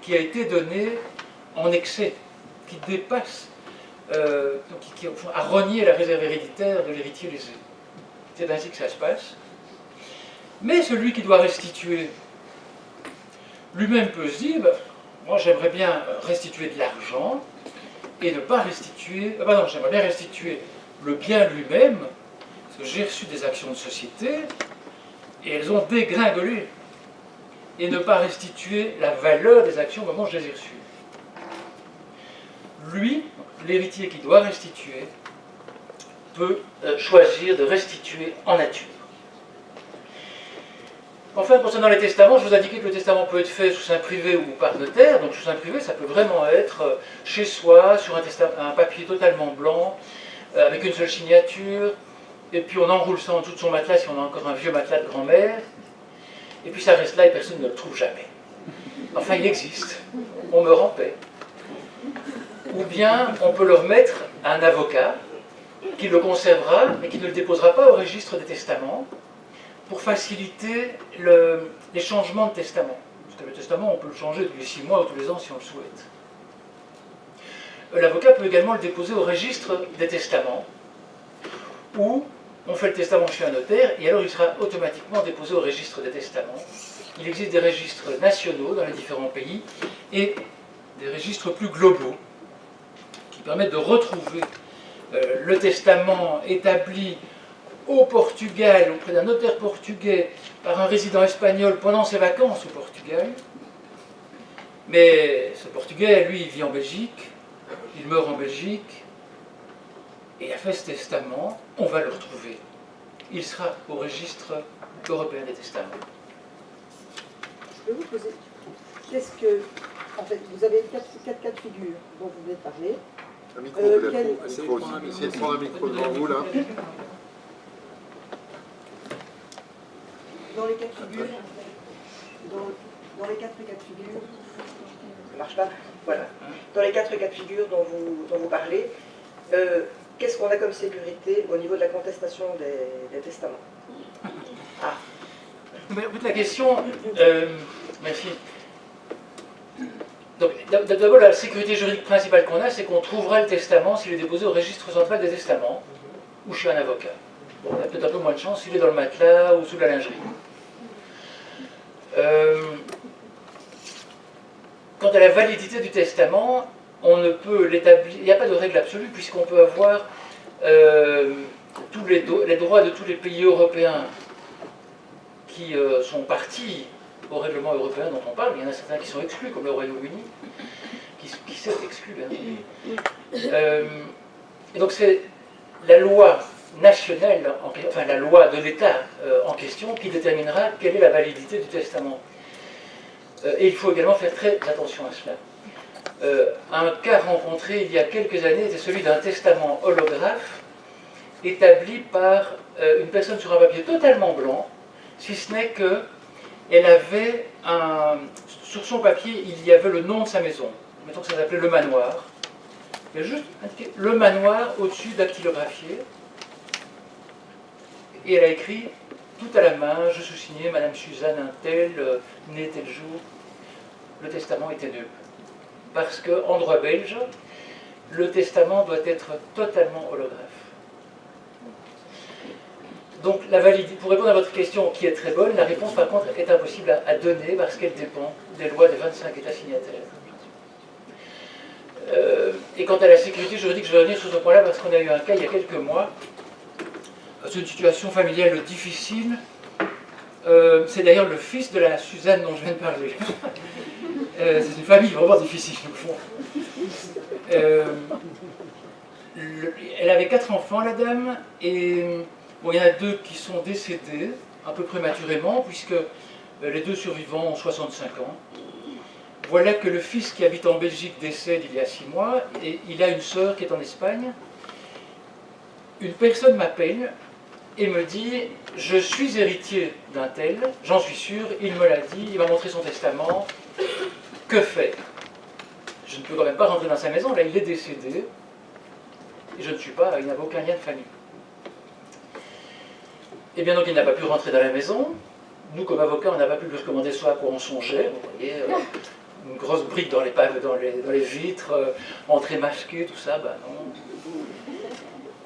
qui a été donné en excès, qui dépasse, qui a renié la réserve héréditaire de l'héritier lésé. C'est ainsi que ça se passe. Mais celui qui doit restituer, lui-même peut se dire, moi j'aimerais bien restituer de l'argent et ne pas restituer, j'aimerais bien restituer le bien lui-même, parce que j'ai reçu des actions de société et elles ont dégringolé, et ne pas restituer la valeur des actions au moment où je les ai reçues. Lui, l'héritier qui doit restituer, peut choisir de restituer en nature. Enfin, concernant les testaments, je vous indiquais que le testament peut être fait sous seing privé ou par notaire. Donc sous seing privé, ça peut vraiment être chez soi, sur un papier totalement blanc, avec une seule signature, et puis on enroule ça en dessous de son matelas si on a encore un vieux matelas de grand-mère, et puis ça reste là et personne ne le trouve jamais. Enfin, il existe, on meurt en paix. Ou bien on peut le remettre à un avocat qui le conservera, mais qui ne le déposera pas au registre des testaments, pour faciliter les changements de testament. Parce que le testament, on peut le changer tous les 6 mois ou tous les ans si on le souhaite. L'avocat peut également le déposer au registre des testaments, où on fait le testament chez un notaire, et alors il sera automatiquement déposé au registre des testaments. Il existe des registres nationaux dans les différents pays, et des registres plus globaux, qui permettent de retrouver le testament établi au Portugal, auprès d'un notaire portugais, par un résident espagnol pendant ses vacances au Portugal. Mais ce Portugais, lui, il vit en Belgique, il meurt en Belgique, et il a fait ce testament, on va le retrouver. Il sera au registre européen des testaments. Je peux vous poser, qu'est-ce que, en fait, vous avez quatre cas de figure dont vous venez de parler. Un micro, essayez de prendre un micro devant vous, là. Dans les cas de figure, dans les quatre cas de figure, ça marche pas. Voilà. Dans les quatre cas de figure dont vous parlez, qu'est-ce qu'on a comme sécurité au niveau de la contestation des testaments? Ah. Mais en fait, la question, merci. Donc, d'abord, la sécurité juridique principale qu'on a, c'est qu'on trouvera le testament s'il est déposé au registre central des testaments ou chez un avocat. Bon, on a peut-être un peu moins de chance s'il est dans le matelas ou sous la lingerie. Quant à la validité du testament, on ne peut l'établir, il n'y a pas de règle absolue, puisqu'on peut avoir tous les droits de tous les pays européens qui sont partis au règlement européen dont on parle. Il y en a certains qui sont exclus, comme le Royaume-Uni, qui s'est exclu, bien entendu. Et donc c'est la loi nationale, enfin la loi de l'État en question, qui déterminera quelle est la validité du testament. Et il faut également faire très attention à cela. Un cas rencontré il y a quelques années était celui d'un testament holographe établi par une personne sur un papier totalement blanc, si ce n'est qu'elle avait sur son papier, il y avait le nom de sa maison. Mettons que ça s'appelait le manoir. Il y a juste indiqué le manoir au-dessus dactylographié. et elle a écrit tout à la main, je sous-signais Madame Suzanne un tel, né tel jour. Le testament était nul. Parce qu'en droit belge, le testament doit être totalement holographe. Donc, la validité, pour répondre à votre question qui est très bonne, la réponse par contre est impossible à donner parce qu'elle dépend des lois des 25 États signataires. Et quant à la sécurité juridique, je vais revenir sur ce point-là parce qu'on a eu un cas il y a quelques mois. C'est une situation familiale difficile. C'est d'ailleurs le fils de la Suzanne dont je viens de parler. C'est une famille vraiment difficile au fond. Elle avait 4 enfants, la dame, et bon, il y en a 2 qui sont décédés un peu prématurément, puisque les 2 survivants ont 65 ans. Voilà que le fils qui habite en Belgique décède il y a 6 mois, et il a une sœur qui est en Espagne. Une personne m'appelle et me dit « Je suis héritier d'un tel, j'en suis sûr, il me l'a dit, il m'a montré son testament, que faire ?» Je ne peux quand même pas rentrer dans sa maison, là il est décédé, et je ne suis pas, il n'avait aucun lien de famille. Et bien donc il n'a pas pu rentrer dans la maison. Nous comme avocats on n'a pas pu lui recommander ce à quoi on songeait, vous voyez, une grosse brique dans les vitres, entrée masquée, tout ça, bah non.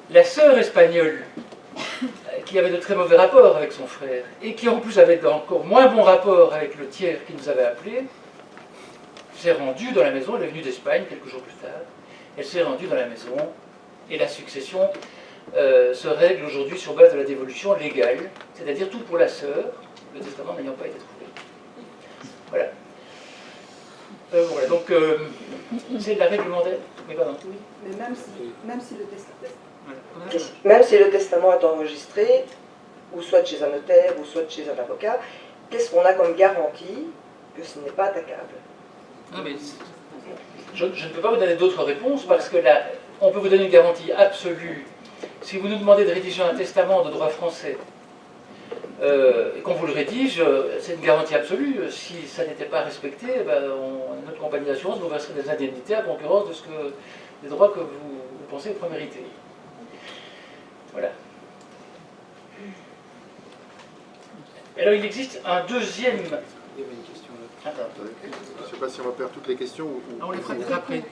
La sœur espagnole, qui avait de très mauvais rapports avec son frère, et qui en plus avait d'encore moins bons rapports avec le tiers qui nous avait appelés, s'est rendue dans la maison, elle est venue d'Espagne quelques jours plus tard, elle s'est rendue dans la maison, et la succession se règle aujourd'hui sur base de la dévolution légale, c'est-à-dire tout pour la sœur, le testament n'ayant pas été trouvé. Voilà. Voilà, donc c'est de la réglementaire. Mais pardon. Oui, mais même si le testament... Voilà. Même si le testament est enregistré, ou soit chez un notaire, ou soit chez un avocat, qu'est-ce qu'on a comme garantie que ce n'est pas attaquable? Non, mais je ne peux pas vous donner d'autres réponses parce que là, on peut vous donner une garantie absolue. Si vous nous demandez de rédiger un testament de droit français, et qu'on vous le rédige, c'est une garantie absolue. Si ça n'était pas respecté, ben, notre compagnie d'assurance vous verserait des indemnités à concurrence des droits que vous pensez être mérités. Voilà. Alors il existe un deuxième... Il y avait une question là. Attends. Je ne sais pas si on va faire toutes les questions ou... On les fera peut-être après.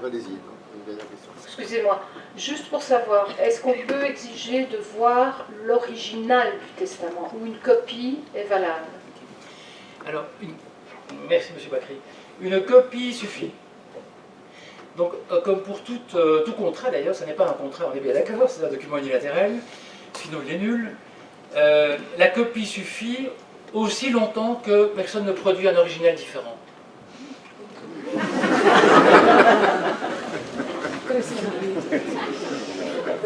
Allez-y, une dernière question. Excusez-moi, juste pour savoir, est-ce qu'on peut exiger de voir l'original du testament ou une copie est valable? Alors, merci M. Bacry. Une copie suffit. Donc, comme pour tout contrat, d'ailleurs, ce n'est pas un contrat, on est bien d'accord, c'est un document unilatéral, sinon il est nul. La copie suffit aussi longtemps que personne ne produit un original différent.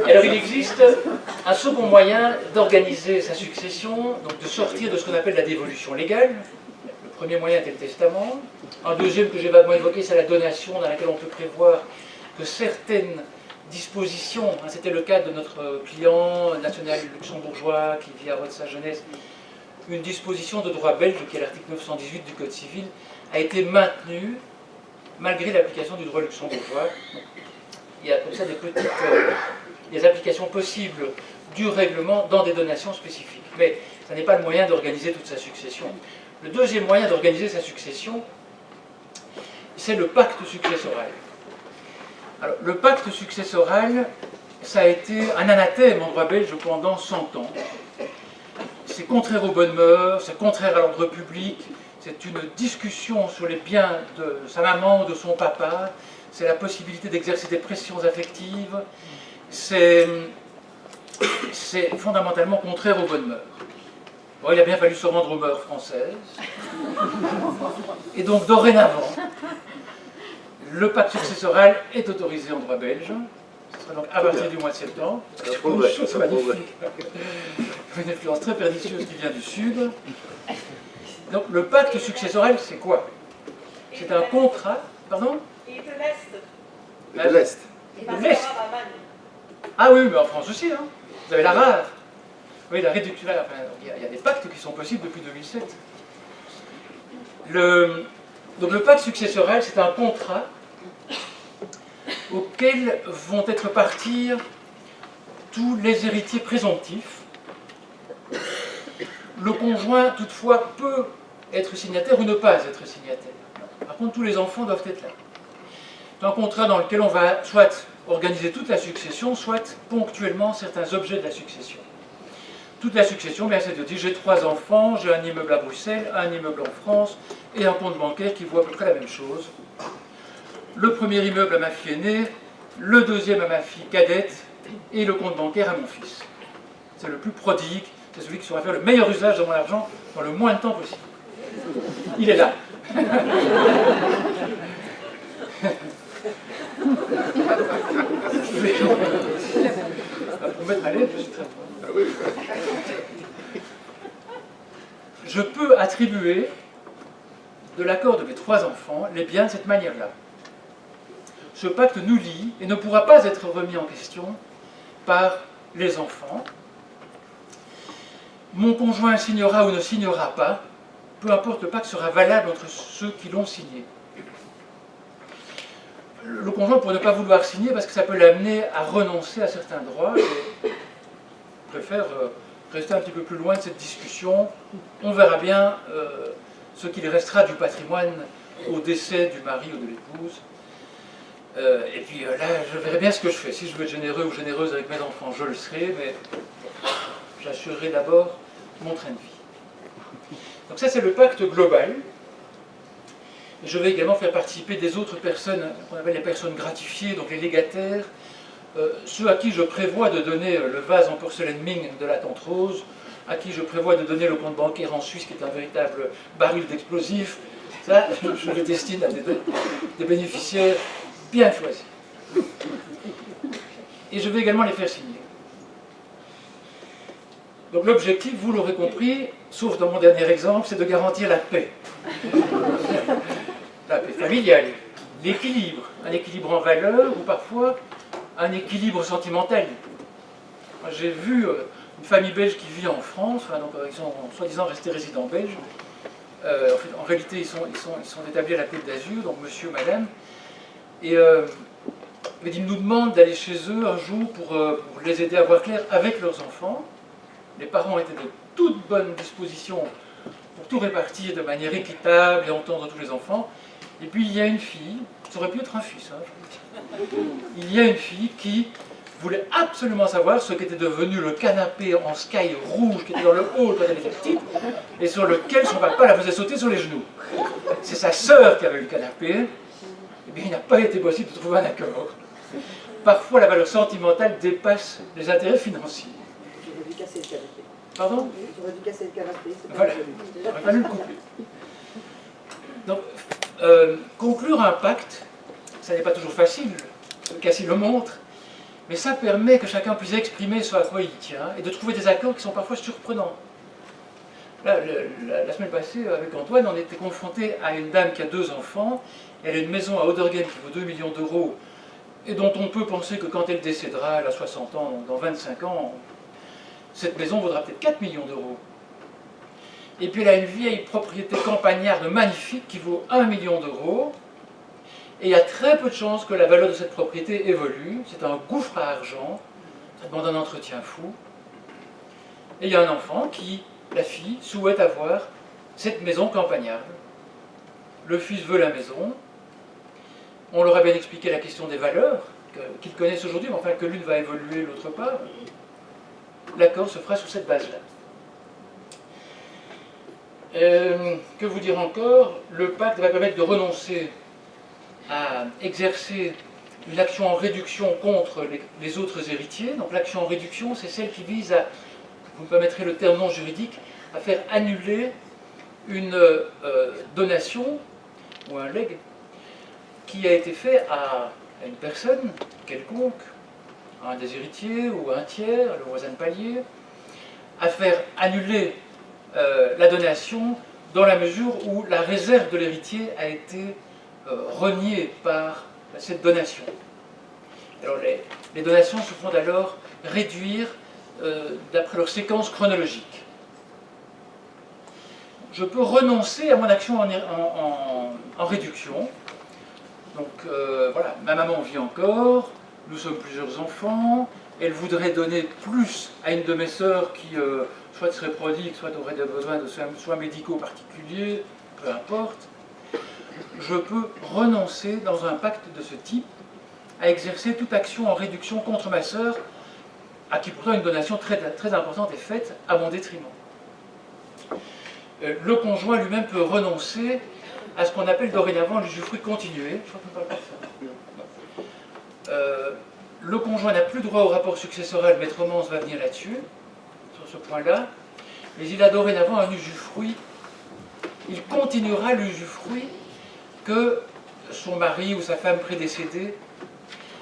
Alors il existe un second moyen d'organiser sa succession, donc de sortir de ce qu'on appelle la dévolution légale. Le premier moyen était le testament. Un deuxième que j'ai vaguement évoqué, c'est la donation, dans laquelle on peut prévoir que certaines dispositions, c'était le cas de notre client national luxembourgeois qui vit à Roi de sa jeunesse, une disposition de droit belge, qui est l'article 918 du Code civil, a été maintenue malgré l'application du droit luxembourgeois. Il y a comme ça des applications possibles du règlement dans des donations spécifiques. Mais ça n'est pas le moyen d'organiser toute sa succession. Le deuxième moyen d'organiser sa succession, c'est le pacte successoral. Alors, le pacte successoral, ça a été un anathème en droit belge pendant 100 ans. C'est contraire aux bonnes mœurs, c'est contraire à l'ordre public, c'est une discussion sur les biens de sa maman ou de son papa, c'est la possibilité d'exercer des pressions affectives, c'est fondamentalement contraire aux bonnes mœurs. Bon, il a bien fallu se rendre aux mœurs françaises. Et donc, dorénavant, le pacte successoral est autorisé en droit belge. Ce sera donc à partir du mois de septembre. C'est une chose magnifique. Une influence très pernicieuse qui vient du Sud. Donc, le pacte successoral, c'est quoi? C'est un contrat... Pardon? Et de l'Est. Et de l'Est. Et de l'Est. Ah oui, mais en France aussi, hein. Vous avez la rare. Oui, la réduction. Enfin, il y a des pactes qui sont possibles depuis 2007. Donc le pacte successoral, c'est un contrat auquel vont être partis tous les héritiers présomptifs Le conjoint, toutefois, peut être signataire ou ne pas être signataire. Par contre, tous les enfants doivent être là. C'est un contrat dans lequel on va soit organiser toute la succession, soit ponctuellement certains objets de la succession. Toute la succession, bien, c'est de dire j'ai 3 enfants, j'ai un immeuble à Bruxelles, un immeuble en France et un compte bancaire qui vaut à peu près la même chose. Le premier immeuble à ma fille aînée, le deuxième à ma fille cadette et le compte bancaire à mon fils. C'est le plus prodigue, c'est celui qui saura faire le meilleur usage de mon argent dans le moins de temps possible. Il est là. Pour mettre à l'aise, je suis très bon. Je peux attribuer, de l'accord de mes 3 enfants, les biens de cette manière-là. Ce pacte nous lie et ne pourra pas être remis en question par les enfants. Mon conjoint signera ou ne signera pas, peu importe, le pacte sera valable entre ceux qui l'ont signé. Le conjoint pourrait ne pas vouloir signer parce que ça peut l'amener à renoncer à certains droits. Et je préfère rester un petit peu plus loin de cette discussion. On verra bien ce qu'il restera du patrimoine au décès du mari ou de l'épouse. Et puis là, je verrai bien ce que je fais. Si je veux être généreux ou généreuse avec mes enfants, je le serai, mais j'assurerai d'abord mon train de vie. Donc ça, c'est le pacte global. Et je vais également faire participer des autres personnes, qu'on appelle les personnes gratifiées, donc les légataires, ceux à qui je prévois de donner le vase en porcelaine Ming de la Tante Rose, à qui je prévois de donner le compte bancaire en Suisse, qui est un véritable baril d'explosifs. Ça, je le destine à des bénéficiaires bien choisis. Et je vais également les faire signer. Donc l'objectif, vous l'aurez compris, sauf dans mon dernier exemple, c'est de garantir la paix. La paix familiale, l'équilibre, un équilibre en valeur ou parfois un équilibre sentimental. J'ai vu une famille belge qui vit en France, enfin, donc, ils sont soi-disant restés résidents belges. En réalité, ils sont établis à la Côte d'Azur, donc monsieur, madame. Et ils nous demandent d'aller chez eux un jour pour les aider à voir clair avec leurs enfants. Les parents étaient de toute bonne disposition pour tout répartir de manière équitable et entendre tous les enfants. Et puis il y a une fille, ça aurait pu être un fils, hein, il y a une fille qui voulait absolument savoir ce qu'était devenu le canapé en sky rouge qui était dans le hall quand elle était petite et sur lequel son papa la faisait sauter sur les genoux. C'est sa sœur qui avait eu le canapé, et bien il n'a pas été possible de trouver un accord. Parfois la valeur sentimentale dépasse les intérêts financiers. J'aurais dû casser le canapé. Pardon? J'aurais dû casser le canapé. Voilà, il aurait fallu le couper. Donc, conclure un pacte, ça n'est pas toujours facile, ce Cassie le montre, mais ça permet que chacun puisse exprimer ce à quoi il tient et de trouver des accords qui sont parfois surprenants. Là, la semaine passée, avec Antoine, on était confronté à une dame qui a 2 enfants, elle a une maison à Oderghem qui vaut 2 millions d'euros et dont on peut penser que quand elle décédera, elle a 60 ans, donc dans 25 ans, cette maison vaudra peut-être 4 millions d'euros. Et puis elle a une vieille propriété campagnarde magnifique qui vaut 1 million d'euros. Et il y a très peu de chances que la valeur de cette propriété évolue. C'est un gouffre à argent. Ça demande un entretien fou. Et il y a un enfant qui, la fille, souhaite avoir cette maison campagnarde. Le fils veut la maison. On leur a bien expliqué la question des valeurs, qu'ils connaissent aujourd'hui, mais enfin que l'une va évoluer, l'autre pas. L'accord se fera sous cette base-là. Que vous dire encore? Le pacte va permettre de renoncer à exercer une action en réduction contre les autres héritiers. Donc l'action en réduction, c'est celle qui vise à, vous me permettrez le terme non juridique, à faire annuler une donation ou un legs qui a été fait à une personne quelconque, à un des héritiers ou à un tiers, le voisin de palier, à faire annuler la donation dans la mesure où la réserve de l'héritier a été reniée par cette donation. Alors les donations se font alors réduire d'après leur séquence chronologique. Je peux renoncer à mon action en réduction. Donc voilà, ma maman vit encore, nous sommes plusieurs enfants, elle voudrait donner plus à une de mes sœurs qui soit serait prodigue, soit aurait besoin de soins médicaux particuliers, peu importe, je peux renoncer dans un pacte de ce type à exercer toute action en réduction contre ma sœur, à qui pourtant une donation très, très importante est faite à mon détriment. Le conjoint lui-même peut renoncer à ce qu'on appelle dorénavant l'usufruit continué. Je crois qu'on ne parle pas de ça. Le conjoint n'a plus droit au rapport successoral, Maître Mance va venir là-dessus, sur ce point-là, mais il a dorénavant un usufruit. Il continuera l'usufruit que son mari ou sa femme prédécédée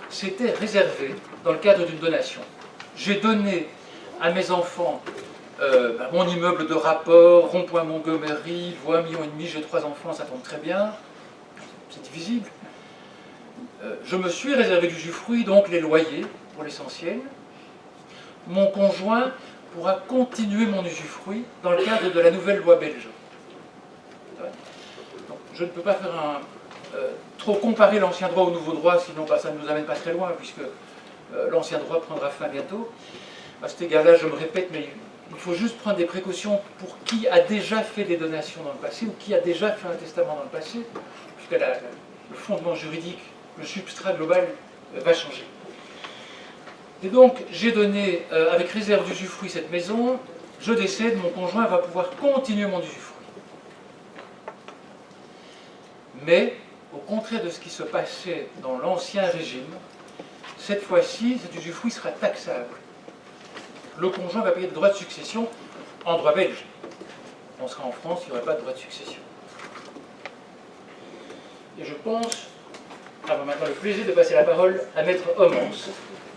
s'était réservé dans le cadre d'une donation. J'ai donné à mes enfants mon immeuble de rapport, rond-point Montgomery, il vaut 1,5 million, j'ai 3 enfants, ça tombe très bien, c'est divisible. Je me suis réservé l'usufruit, donc les loyers, pour l'essentiel. Mon conjoint pourra continuer mon usufruit dans le cadre de la nouvelle loi belge. Donc, je ne peux pas faire trop comparer l'ancien droit au nouveau droit, sinon ça ne nous amène pas très loin, puisque l'ancien droit prendra fin bientôt. À cet égard-là, je me répète, mais il faut juste prendre des précautions pour qui a déjà fait des donations dans le passé ou qui a déjà fait un testament dans le passé, puisque le fondement juridique, le substrat global va changer. Et donc, j'ai donné, avec réserve d'usufruit, cette maison, je décède, mon conjoint va pouvoir continuer mon usufruit. Mais, au contraire de ce qui se passait dans l'ancien régime, cette fois-ci, cet usufruit sera taxable. Le conjoint va payer des droits de succession en droit belge. On sera en France, il n'y aurait pas de droit de succession. Et je pense avoir maintenant le plaisir de passer la parole à Maître Homance.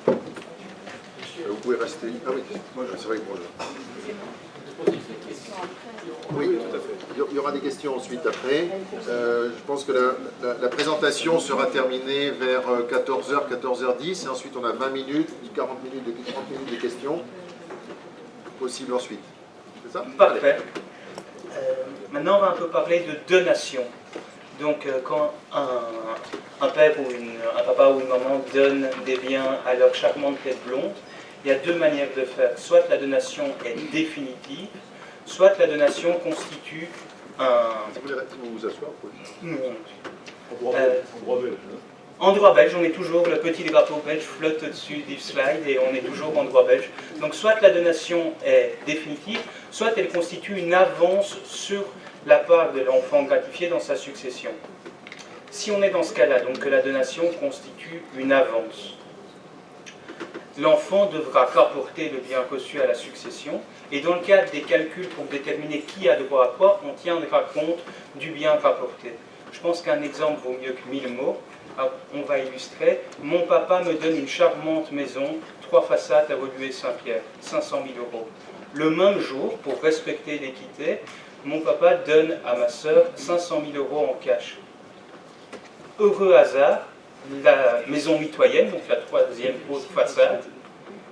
Vous pouvez rester. Ah oui, moi c'est vrai que bonjour. Oui, tout à fait. Il y aura des questions ensuite après. Je pense que la présentation sera terminée vers 14h, 14h10. Et ensuite, on a 20 minutes, 30 minutes de questions possibles ensuite. C'est ça? Parfait. Maintenant, on va un peu parler de donation. Donc, quand un père ou un papa ou une maman donne des biens à leur charmante tête blonde, il y a deux manières de faire. Soit la donation est définitive, soit la donation constitue un... Si vous voulez vous asseoir, vous pouvez. En droit belge, on est toujours, le petit drapeau belge flotte au-dessus du slide et on est toujours en droit belge. Donc soit la donation est définitive, soit elle constitue une avance sur la part de l'enfant gratifié dans sa succession. Si on est dans ce cas-là, donc que la donation constitue une avance, l'enfant devra rapporter le bien reçu à la succession, et dans le cadre des calculs pour déterminer qui a droit à quoi, on tiendra compte du bien rapporté. Je pense qu'un exemple vaut mieux que 1000 mots. Alors, on va illustrer. Mon papa me donne une charmante maison, 3 façades à Woluwe-Saint-Pierre, 500 000 €. Le même jour, pour respecter l'équité, mon papa donne à ma sœur 500 000 € en cash. Heureux hasard, la maison mitoyenne, donc la 3e haute façade,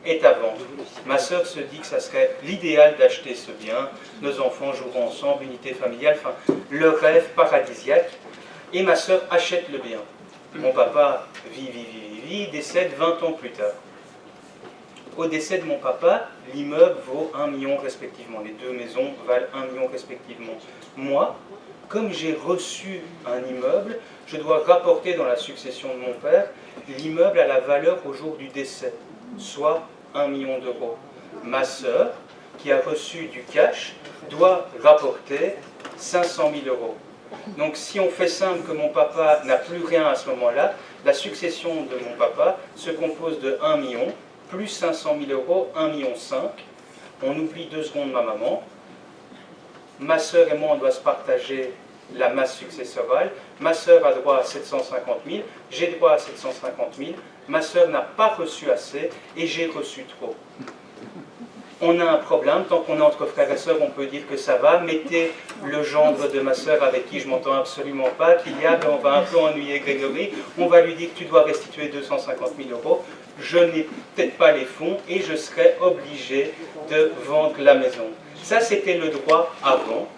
est à vendre. Ma sœur se dit que ça serait l'idéal d'acheter ce bien. Nos enfants joueront ensemble, unité familiale, enfin, le rêve paradisiaque. Et ma sœur achète le bien. Mon papa vit, décède 20 ans plus tard. Au décès de mon papa, l'immeuble vaut 1 million respectivement. Les deux maisons valent 1 million respectivement. Moi, comme j'ai reçu un immeuble, je dois rapporter dans la succession de mon père l'immeuble à la valeur au jour du décès, soit 1 million d'euros. Ma sœur, qui a reçu du cash, doit rapporter 500 000 €. Donc si on fait simple que mon papa n'a plus rien à ce moment-là, la succession de mon papa se compose de 1 million, plus 500 000 €, 1,5 million. On oublie 2 secondes ma maman. Ma sœur et moi, on doit se partager la masse successorale. Ma sœur a droit à 750 000, j'ai droit à 750 000. Ma sœur n'a pas reçu assez et j'ai reçu trop. On a un problème, tant qu'on est entre frères et sœurs, on peut dire que ça va. Mettez le gendre de ma sœur avec qui je m'entends absolument pas, Kylian, on va un peu ennuyer Grégory, on va lui dire que tu dois restituer 250 000 €. Je n'ai peut-être pas les fonds et je serai obligé de vendre la maison. Ça, c'était le droit avant.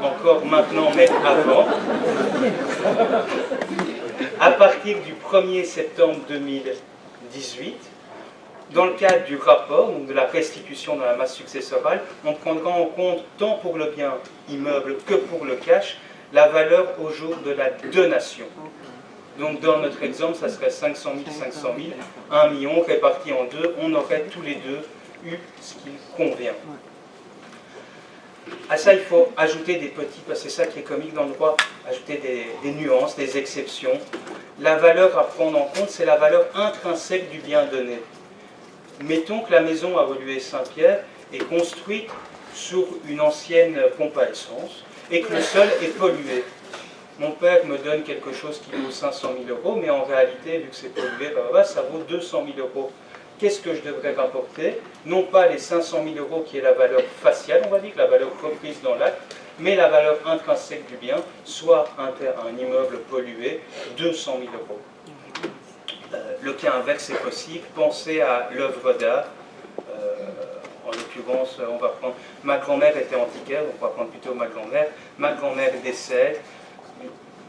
Encore maintenant, mais avant. À partir du 1er septembre 2018, Dans le cadre du rapport, donc de la restitution dans la masse successorale, on prendra en compte tant pour le bien immeuble que pour le cash la valeur au jour de la donation. Donc dans notre exemple, ça serait 500 000, 500 000, 1 million réparti en deux, on aurait tous les deux eu ce qui convient. À ça, il faut ajouter des petits, parce que c'est ça qui est comique dans le droit, ajouter des nuances, des exceptions. La valeur à prendre en compte, c'est la valeur intrinsèque du bien donné. Mettons que la maison à Woluwe-Saint-Pierre est construite sur une ancienne pompe à essence et que le sol est pollué. Mon père me donne quelque chose qui vaut 500 000 €, mais en réalité, vu que c'est pollué, ça vaut 200 000 €. Qu'est-ce que je devrais rapporter? Non pas les 500 000 € qui est la valeur faciale, on va dire, la valeur reprise dans l'acte, mais la valeur intrinsèque du bien, soit un immeuble pollué, 200 000 €. Le cas inverse est possible. Pensez à l'œuvre d'art. En l'occurrence, on va prendre... Ma grand-mère était antiquaire, donc on va prendre plutôt ma grand-mère. Ma grand-mère décède.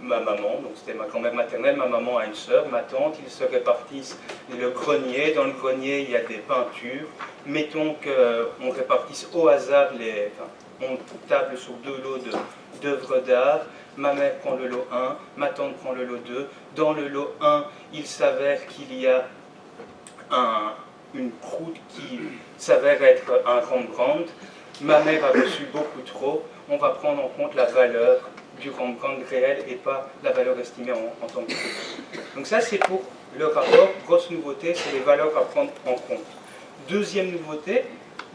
Ma maman, donc c'était ma grand-mère maternelle, ma maman a une sœur, ma tante, ils se répartissent le grenier. Dans le grenier, il y a des peintures. Mettons qu'on répartisse au hasard on table sur 2 lots d'œuvres d'art. Ma mère prend le lot 1, ma tante prend le lot 2. Dans le lot 1, il s'avère qu'il y a une croûte qui s'avère être un Rembrandt. Ma mère a reçu beaucoup trop. On va prendre en compte la valeur du Rembrandt réel et pas la valeur estimée en tant que telle. Donc ça, c'est pour le rapport. Grosse nouveauté, c'est les valeurs à prendre en compte. Deuxième nouveauté,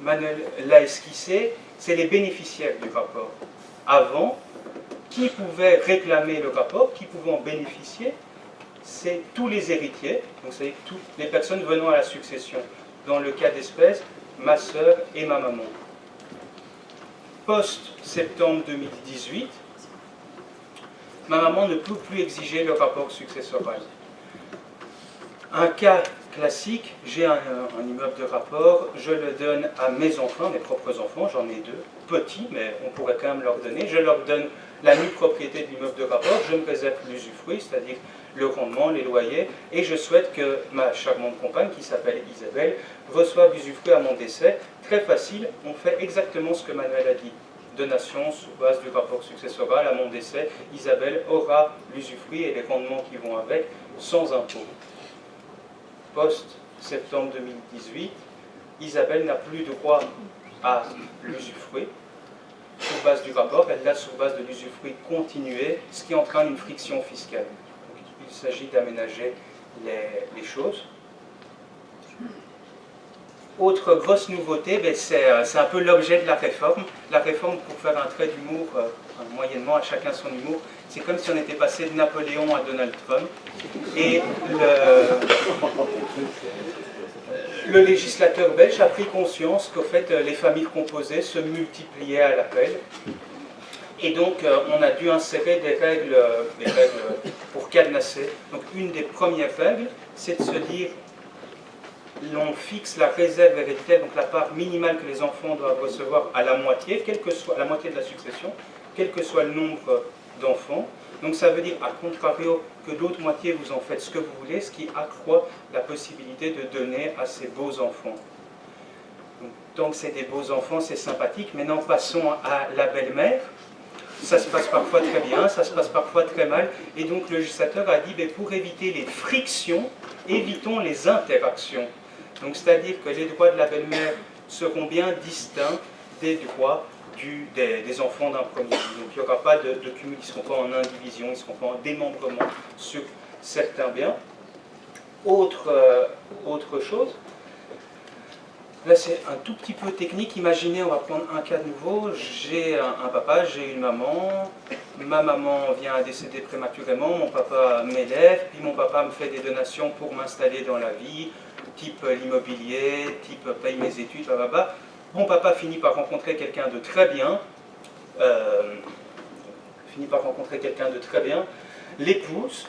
Manuel l'a esquissé, c'est les bénéficiaires du rapport. Avant, qui pouvait réclamer le rapport, qui pouvait en bénéficier? C'est tous les héritiers, donc c'est toutes les personnes venant à la succession. Dans le cas d'espèce, ma sœur et ma maman. Post-septembre 2018, ma maman ne peut plus exiger le rapport successoral. Un cas classique, j'ai un immeuble de rapport, je le donne à mes enfants, mes propres enfants, j'en ai 2, petits, mais on pourrait quand même leur donner. Je leur donne la nue propriété de l'immeuble de rapport, je me réserve l'usufruit, c'est-à-dire le rendement, les loyers, et je souhaite que ma charmante compagne, qui s'appelle Isabelle, reçoive l'usufruit à mon décès. Très facile, on fait exactement ce que Manuel a dit. Donation sous base du rapport successoral à mon décès, Isabelle aura l'usufruit et les rendements qui vont avec, sans impôt. Post-septembre 2018, Isabelle n'a plus droit à l'usufruit sur base du rapport, elle l'a sur base de l'usufruit continué, ce qui entraîne une friction fiscale. Donc, il s'agit d'aménager les choses. Autre grosse nouveauté, c'est un peu l'objet de la réforme. La réforme, pour faire un trait d'humour, moyennement, à chacun son humour, c'est comme si on était passé de Napoléon à Donald Trump. Et le législateur belge a pris conscience qu'au fait, les familles composées se multipliaient à l'appel. Et donc, on a dû insérer des règles pour cadenasser. Donc, une des premières règles, c'est de se dire, on fixe la réserve héréditaire, donc la part minimale que les enfants doivent recevoir à la moitié, quelle que soit la moitié de la succession, quel que soit le nombre d'enfants. Donc ça veut dire, à contrario, que l'autre moitié, vous en faites ce que vous voulez, ce qui accroît la possibilité de donner à ces beaux enfants. Donc, tant que c'est des beaux enfants, c'est sympathique. Maintenant, passons à la belle-mère. Ça se passe parfois très bien, ça se passe parfois très mal. Et donc le législateur a dit, pour éviter les frictions, évitons les interactions. Donc c'est-à-dire que les droits de la belle-mère seront bien distincts des droits des enfants d'un premier. Donc il n'y aura pas de cumul, ils ne seront pas en indivision, ils ne seront pas en démembrement sur certains biens. Autre chose, là c'est un tout petit peu technique. Imaginez, on va prendre un cas nouveau, j'ai un papa, j'ai une maman, ma maman vient à décéder prématurément, mon papa m'élève, puis mon papa me fait des donations pour m'installer dans la vie, type l'immobilier, type paye mes études, blablabla. Mon papa finit par rencontrer quelqu'un de très bien, l'épouse,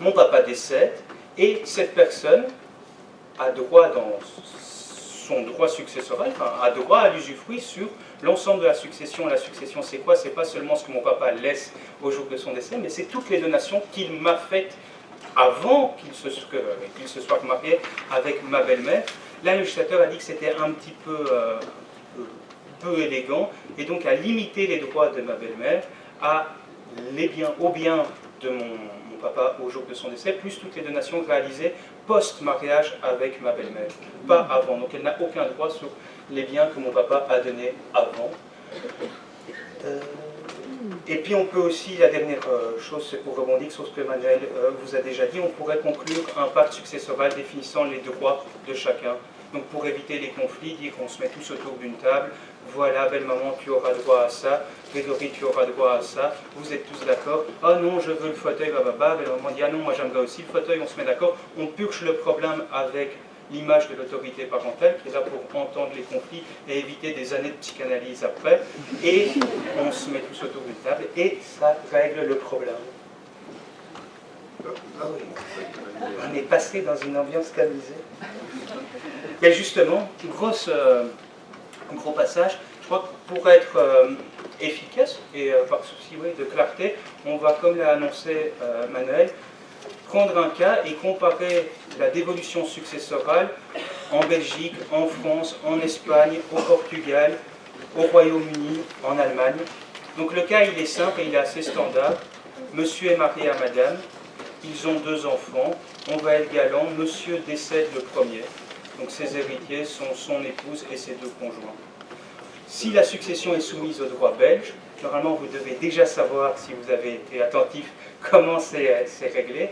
mon papa décède, et cette personne a droit dans son droit successoral, a droit à l'usufruit sur l'ensemble de la succession. La succession, c'est quoi? C'est pas seulement ce que mon papa laisse au jour de son décès, mais c'est toutes les donations qu'il m'a faites avant qu'il se soit marié avec ma belle-mère. Là, le législateur a dit que c'était un petit peu élégant, et donc a limité les droits de ma belle-mère aux biens de mon papa au jour de son décès, plus toutes les donations réalisées post-mariage avec ma belle-mère, pas avant. Donc elle n'a aucun droit sur les biens que mon papa a donnés avant. Et puis on peut aussi, la dernière chose, c'est pour rebondir sur ce que Manuel vous a déjà dit, on pourrait conclure un pacte successoral définissant les droits de chacun. Donc pour éviter les conflits, dire qu'on se met tous autour d'une table, voilà, belle maman, tu auras droit à ça, Grégory, tu auras droit à ça, vous êtes tous d'accord, ah non, je veux le fauteuil, bababa, belle maman dit, ah non, moi j'aimerais aussi le fauteuil, on se met d'accord, on purge le problème avec l'image de l'autorité parentale, qui est là pour entendre les conflits et éviter des années de psychanalyse après, et on se met tous autour d'une table, et ça règle le problème. On est passé dans une ambiance tamisée. Et justement, un gros passage, je crois que pour être efficace et par souci de clarté, on va, comme l'a annoncé Manuel, prendre un cas et comparer la dévolution successorale en Belgique, en France, en Espagne, au Portugal, au Royaume-Uni, en Allemagne. Donc le cas il est simple et il est assez standard. Monsieur est marié à madame, ils ont 2 enfants, on va être galant, monsieur décède le premier. Donc ses héritiers sont son épouse et ses 2 conjoints. Si la succession est soumise au droit belge, normalement vous devez déjà savoir, si vous avez été attentif, comment c'est réglé.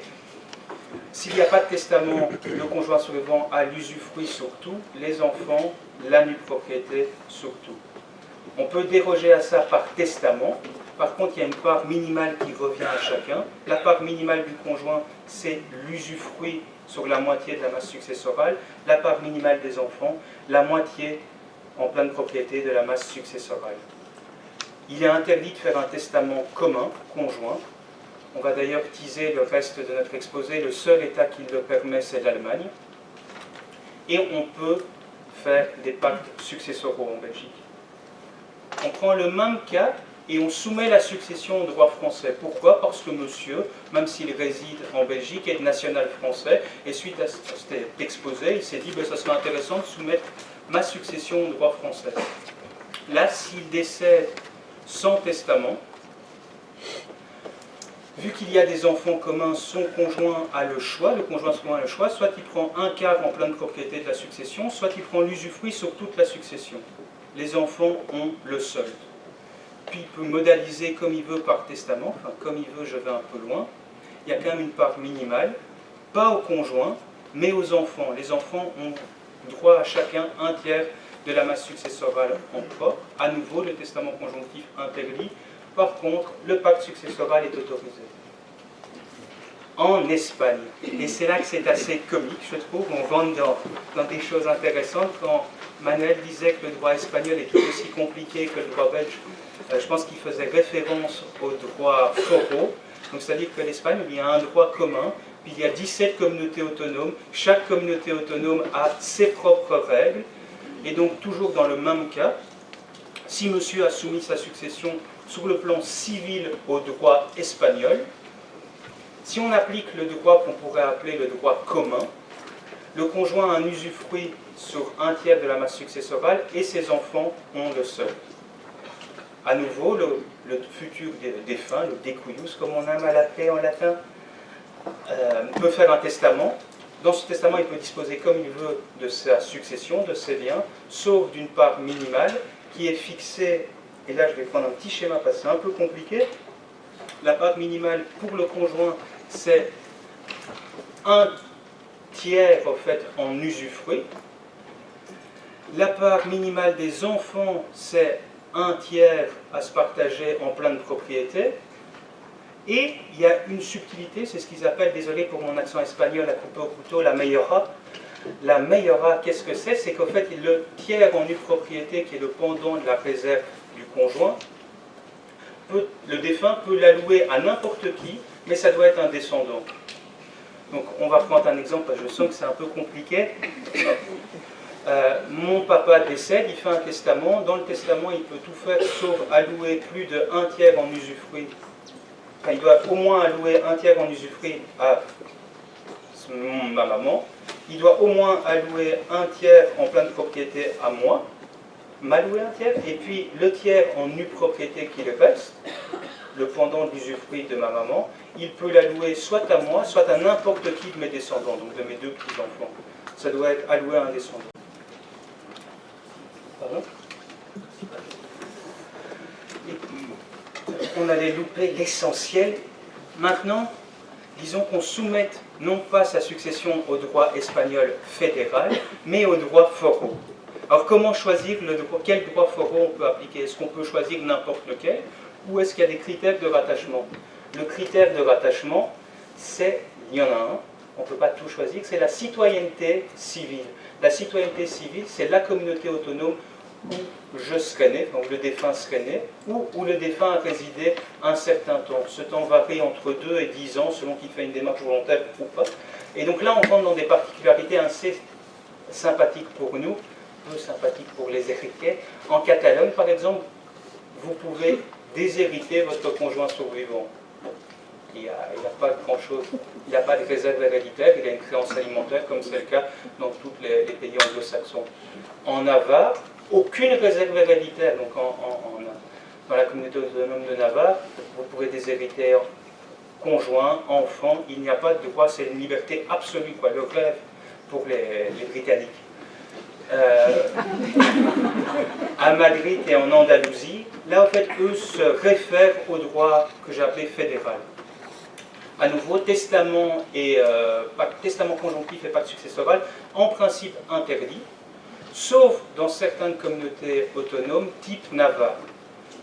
S'il n'y a pas de testament, le conjoint survivant a l'usufruit sur tout, les enfants, la nue propriété sur tout. On peut déroger à ça par testament. Par contre, il y a une part minimale qui revient à chacun. La part minimale du conjoint, c'est l'usufruit sur la moitié de la masse successorale. La part minimale des enfants, la moitié en pleine propriété de la masse successorale. Il est interdit de faire un testament commun, conjoint. On va d'ailleurs teaser le reste de notre exposé. Le seul État qui le permet, c'est l'Allemagne. Et on peut faire des pactes successoraux en Belgique. On prend le même cas et on soumet la succession au droit français. Pourquoi? Parce que monsieur, même s'il réside en Belgique, est national français. Et suite à cet exposé, il s'est dit ça serait intéressant de soumettre ma succession au droit français. Là, s'il décède sans testament, vu qu'il y a des enfants communs, son conjoint a le choix, le conjoint souvent a le choix, soit il prend un quart en pleine propriété de la succession, soit il prend l'usufruit sur toute la succession. Les enfants ont le solde. Puis il peut modaliser comme il veut par testament, enfin comme il veut, je vais un peu loin. Il y a quand même une part minimale, pas au conjoint, mais aux enfants. Les enfants ont droit à chacun un tiers de la masse successorale en propre. À nouveau, le testament conjonctif interdit. Par contre, le pacte successoral est autorisé. En Espagne. Et c'est là que c'est assez comique, je trouve. On rentre dans des choses intéressantes. Quand Manuel disait que le droit espagnol est tout aussi compliqué que le droit belge, je pense qu'il faisait référence au droit foraux. Donc c'est-à-dire que l'Espagne, il y a un droit commun, puis il y a 17 communautés autonomes. Chaque communauté autonome a ses propres règles. Et donc toujours dans le même cas, si monsieur a soumis sa succession sur le plan civil au droit espagnol, si on applique le droit qu'on pourrait appeler le droit commun, le conjoint a un usufruit sur un tiers de la masse successorale et ses enfants ont le seul. À nouveau, le futur défunt, le decujus, comme on aime à l'appeler en latin, peut faire un testament. Dans ce testament, il peut disposer comme il veut de sa succession, de ses biens, sauf d'une part minimale qui est fixée, et là je vais prendre un petit schéma parce que c'est un peu compliqué. La part minimale pour le conjoint, c'est un tiers en fait en usufruit. La part minimale des enfants, c'est un tiers à se partager en pleine propriété. Et il y a une subtilité, c'est ce qu'ils appellent, désolé pour mon accent espagnol à couper au couteau, la meyora. La meyora, qu'est-ce que c'est? C'est qu'en fait, le tiers en nue propriété, qui est le pendant de la réserve du conjoint, le défunt peut l'allouer à n'importe qui, mais ça doit être un descendant. Donc on va prendre un exemple, parce que je sens que c'est un peu compliqué. Mon papa décède, il fait un testament. Dans le testament, il peut tout faire sauf allouer plus de un tiers en usufruit. Enfin, il doit au moins allouer un tiers en usufruit à ma maman, il doit au moins allouer un tiers en pleine propriété à moi, m'allouer un tiers, et puis le tiers en nue propriété qui le reste, le pendant de l'usufruit de ma maman, il peut l'allouer soit à moi, soit à n'importe qui de mes descendants, donc de mes 2 petits-enfants. Ça doit être alloué à un descendant. Pardon ? On allait louper l'essentiel. Maintenant, disons qu'on soumette non pas sa succession au droit espagnol fédéral, mais au droit foraux. Alors comment choisir quel droit foraux on peut appliquer? Est-ce qu'on peut choisir n'importe lequel? Ou est-ce qu'il y a des critères de rattachement? Le critère de rattachement, il y en a un, on ne peut pas tout choisir, c'est la citoyenneté civile. La citoyenneté civile, c'est la communauté autonome où je serais né, donc le défunt serait né, ou où le défunt a résidé un certain temps. Ce temps varie entre 2 et 10 ans, selon qu'il fait une démarche volontaire ou pas. Et donc là, on rentre dans des particularités assez sympathiques pour nous, peu sympathiques pour les héritiers. En Catalogne, par exemple, vous pouvez déshériter votre conjoint survivant. Il n'y a pas grand-chose, il n'y a pas de réserve héréditaire, il y a une créance alimentaire, comme c'est le cas dans tous les pays anglo-saxons. En Navarre, aucune réserve héréditaire. Donc dans la communauté autonome de Navarre, vous pouvez déshériter conjoint, enfant, il n'y a pas de droit, c'est une liberté absolue, quoi, le rêve pour les Britanniques. À Madrid et en Andalousie, là en fait eux se réfèrent au droit que j'ai appelé fédéral. À nouveau, testament conjonctif et pacte successoral, en principe interdit, sauf dans certaines communautés autonomes, type Navarre.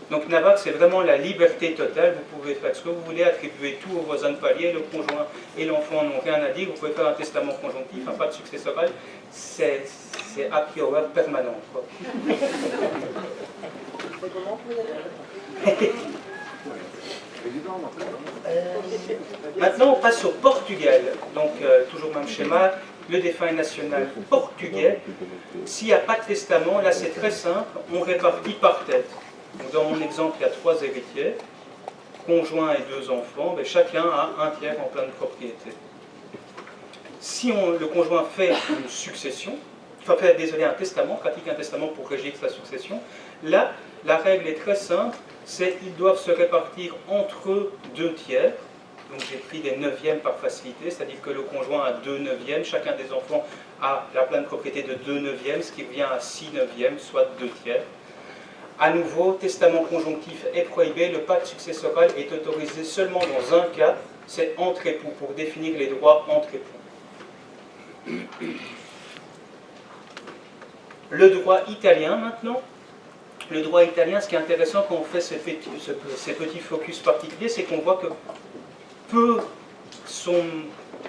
Donc Navarre, c'est vraiment la liberté totale, vous pouvez faire ce que vous voulez, attribuer tout aux voisins de palier, le conjoint et l'enfant n'ont rien à dire, vous pouvez faire un testament conjonctif, un pacte successoral, c'est a priori permanent, quoi. Maintenant, on passe au Portugal. Donc, toujours même schéma, le défunt est national portugais. S'il n'y a pas de testament, là c'est très simple, on répartit par tête. Donc, dans mon exemple, il y a 3 héritiers, conjoint et 2 enfants, mais chacun a un tiers en pleine propriété. Si le conjoint fait une succession, un testament, pratique un testament pour régir sa succession, là, la règle est très simple, c'est qu'ils doivent se répartir entre eux 2 tiers. Donc j'ai pris des neuvièmes par facilité, c'est-à-dire que le conjoint a 2 neuvièmes, chacun des enfants a la pleine propriété de 2 neuvièmes, ce qui revient à 6 neuvièmes, soit 2 tiers. À nouveau, testament conjonctif est prohibé, le pacte successoral est autorisé seulement dans un cas, c'est entre époux, pour définir les droits entre époux. Le droit italien maintenant. Le droit italien, ce qui est intéressant quand on fait ces petits focus particuliers, c'est qu'on voit que peu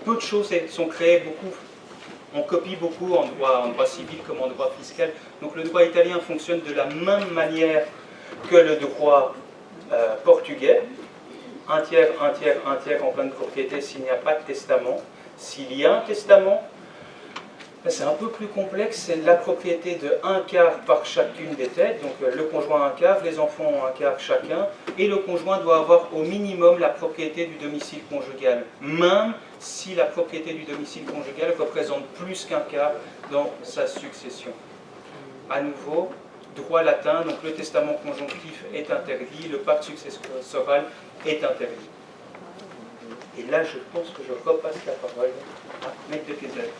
de choses sont créées beaucoup, on copie beaucoup en droit civil comme en droit fiscal. Donc le droit italien fonctionne de la même manière que le droit portugais. Un tiers en pleine propriété s'il n'y a pas de testament. S'il y a un testament, c'est un peu plus complexe, c'est la propriété de 1/4 par chacune des têtes, donc le conjoint 1/4, les enfants ont 1/4 chacun, et le conjoint doit avoir au minimum la propriété du domicile conjugal, même si la propriété du domicile conjugal représente plus qu'1/4 dans sa succession. À nouveau, droit latin, donc le testament conjonctif est interdit, le pacte successoral est interdit. Et là, je pense que je repasse la parole à Maître de Kayser.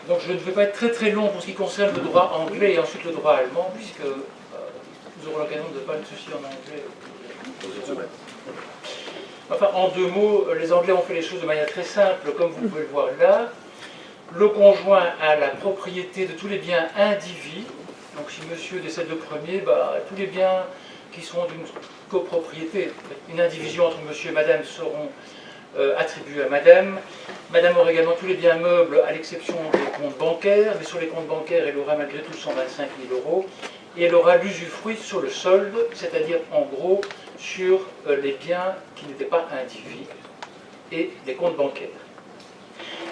Donc je ne vais pas être très long pour ce qui concerne le droit anglais et ensuite le droit allemand, puisque nous aurons l'occasion de parler de ceci en anglais. Enfin, en 2 mots, les Anglais ont fait les choses de manière très simple, comme vous pouvez le voir là. Le conjoint a la propriété de tous les biens indivis. Donc si monsieur décède le premier, tous les biens qui sont d'une copropriété, une indivision entre monsieur et madame seront attribués à madame. Madame aura également tous les biens meubles à l'exception des comptes bancaires, mais sur les comptes bancaires elle aura malgré tout 125 000 €. Et elle aura l'usufruit sur le solde, c'est-à-dire en gros sur les biens qui n'étaient pas indivis et les comptes bancaires.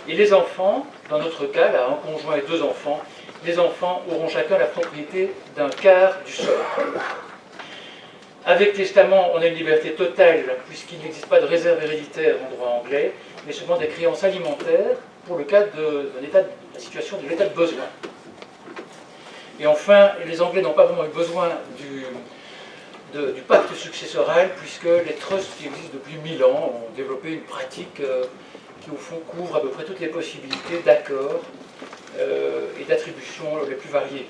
Et les enfants, dans notre cas, là, un conjoint et 2 enfants, les enfants auront chacun la propriété d'un quart du sol. Avec testament, on a une liberté totale, puisqu'il n'existe pas de réserve héréditaire en droit anglais, mais seulement des créances alimentaires pour le cas de la situation de l'état de besoin. Et enfin, les Anglais n'ont pas vraiment eu besoin du pacte successoral, puisque les trusts qui existent depuis 1000 ans ont développé une pratique qui, au fond, couvre à peu près toutes les possibilités d'accords et d'attributions les plus variées.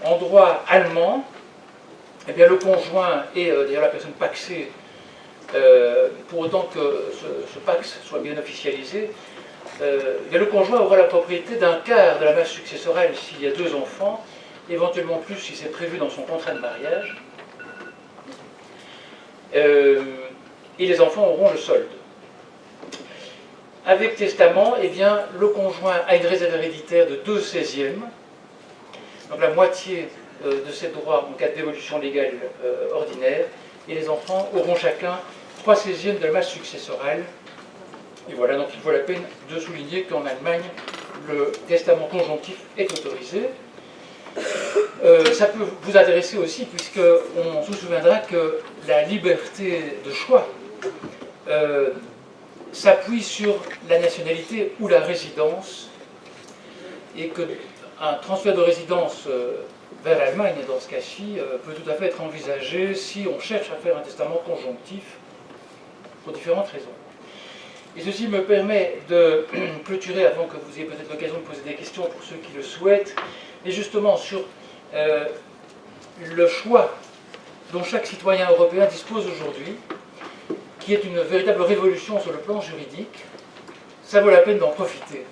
En droit allemand, eh bien, le conjoint et d'ailleurs la personne paxée, pour autant que ce pax soit bien officialisé, le conjoint aura la propriété d'un quart de la masse successorale s'il y a 2 enfants, éventuellement plus si c'est prévu dans son contrat de mariage, et les enfants auront le solde. Avec testament, eh bien, le conjoint a une réserve héréditaire de 2/16e, donc la moitié de ses droits en cas de dévolution légale ordinaire, et les enfants auront chacun 3/16e de la masse successorale. Et voilà, donc il vaut la peine de souligner qu'en Allemagne, le testament conjonctif est autorisé. Ça peut vous intéresser aussi, puisqu'on se souviendra que la liberté de choix s'appuie sur la nationalité ou la résidence, et qu'un transfert de résidence vers l'Allemagne, dans ce cas-ci, peut tout à fait être envisagé si on cherche à faire un testament conjonctif, pour différentes raisons. Et ceci me permet de clôturer, avant que vous ayez peut-être l'occasion de poser des questions pour ceux qui le souhaitent, et justement sur le choix dont chaque citoyen européen dispose aujourd'hui, qui est une véritable révolution sur le plan juridique. Ça vaut la peine d'en profiter.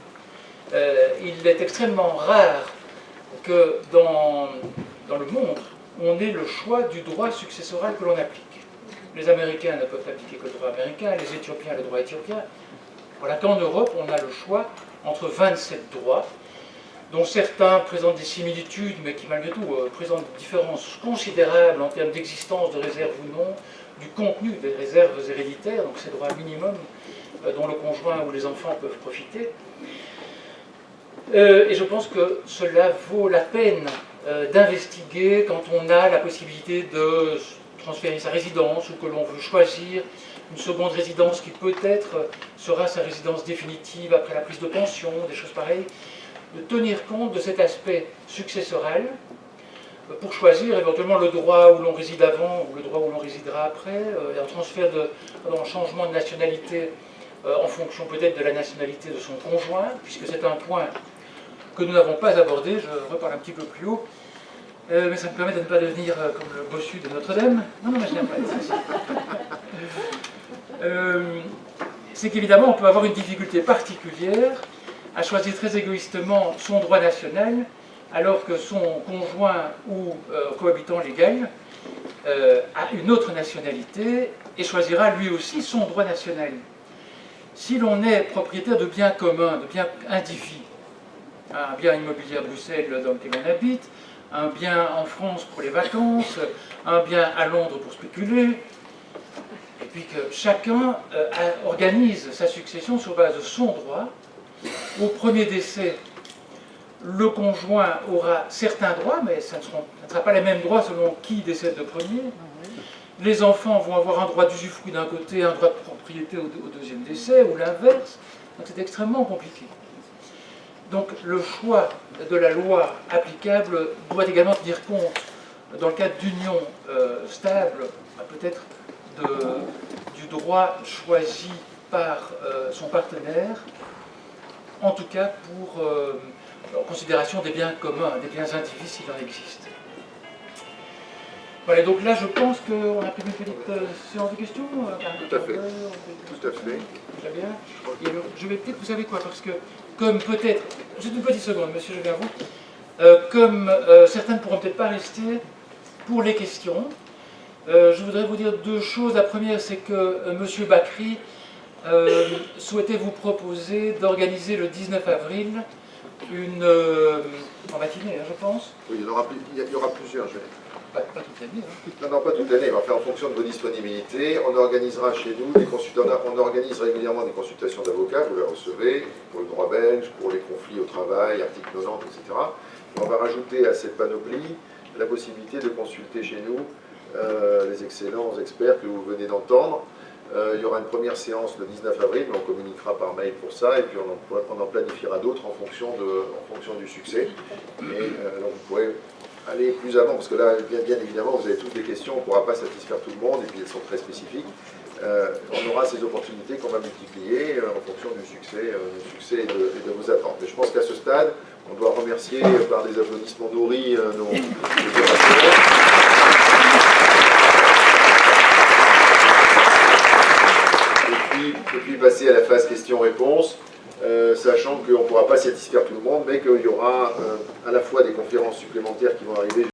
Il est extrêmement rare que dans le monde, on ait le choix du droit successoral que l'on applique. Les Américains ne peuvent appliquer que le droit américain, les Éthiopiens le droit éthiopien. Voilà qu'en Europe, on a le choix entre 27 droits, dont certains présentent des similitudes, mais qui malgré tout présentent des différences considérables en termes d'existence de réserves ou non, du contenu des réserves héréditaires, donc ces droits minimums dont le conjoint ou les enfants peuvent profiter. Et je pense que cela vaut la peine d'investiguer quand on a la possibilité de transférer sa résidence ou que l'on veut choisir une seconde résidence qui peut-être sera sa résidence définitive après la prise de pension, des choses pareilles, de tenir compte de cet aspect successoral pour choisir éventuellement le droit où l'on réside avant ou le droit où l'on résidera après, un transfert un changement de nationalité en fonction peut-être de la nationalité de son conjoint, puisque c'est un point que nous n'avons pas abordé, je reparle un petit peu plus haut, mais ça me permet de ne pas devenir comme le bossu de Notre-Dame. Non, mais je n'aime pas être ça. C'est qu'évidemment, on peut avoir une difficulté particulière à choisir très égoïstement son droit national, alors que son conjoint ou cohabitant légal a une autre nationalité et choisira lui aussi son droit national. Si l'on est propriétaire de biens communs, de biens indivis, un bien immobilier à Bruxelles dans lequel on habite, un bien en France pour les vacances, un bien à Londres pour spéculer, et puis que chacun organise sa succession sur base de son droit. Au premier décès, le conjoint aura certains droits, mais ça ne sera pas les mêmes droits selon qui décède le premier. Les enfants vont avoir un droit d'usufruit d'un côté, un droit de propriété au deuxième décès, ou l'inverse. Donc c'est extrêmement compliqué. Donc le choix de la loi applicable doit également tenir compte, dans le cadre d'union stable, peut-être du droit choisi par son partenaire, en tout cas pour en considération des biens communs, des biens indivis s'il en existe. Voilà, donc là je pense qu'on a prévu une petite séance de questions. Tout à fait. Tout à fait. Très bien. Et alors, je vais peut-être, vous savez quoi, parce que comme peut-être, juste une petite seconde, monsieur, je viens à vous, comme certains ne pourront peut-être pas rester pour les questions, je voudrais vous dire deux choses. La première, c'est que monsieur Bakri souhaitait vous proposer d'organiser le 19 avril en matinée, hein, je pense. Oui, il y aura plusieurs, je vais. Pas toute l'année. Hein. Non, pas toute l'année, mais enfin en fonction de vos disponibilités, on organisera chez nous on organise régulièrement des consultations d'avocats, vous les recevez, pour le droit belge, pour les conflits au travail, article 90, etc. Et on va rajouter à cette panoplie la possibilité de consulter chez nous les excellents experts que vous venez d'entendre. Il y aura une première séance le 19 avril, mais on communiquera par mail pour ça, et puis on en planifiera d'autres en fonction du succès. Et donc vous pourrez aller plus avant, parce que là, bien évidemment, vous avez toutes des questions, on ne pourra pas satisfaire tout le monde, et puis elles sont très spécifiques. On aura ces opportunités qu'on va multiplier en fonction du succès et de vos attentes. Mais je pense qu'à ce stade, on doit remercier par des applaudissements nourris nos orateurs. Et puis passer à la phase questions-réponses, sachant qu'on ne pourra pas satisfaire tout le monde, mais qu'il y aura à la fois des conférences supplémentaires qui vont arriver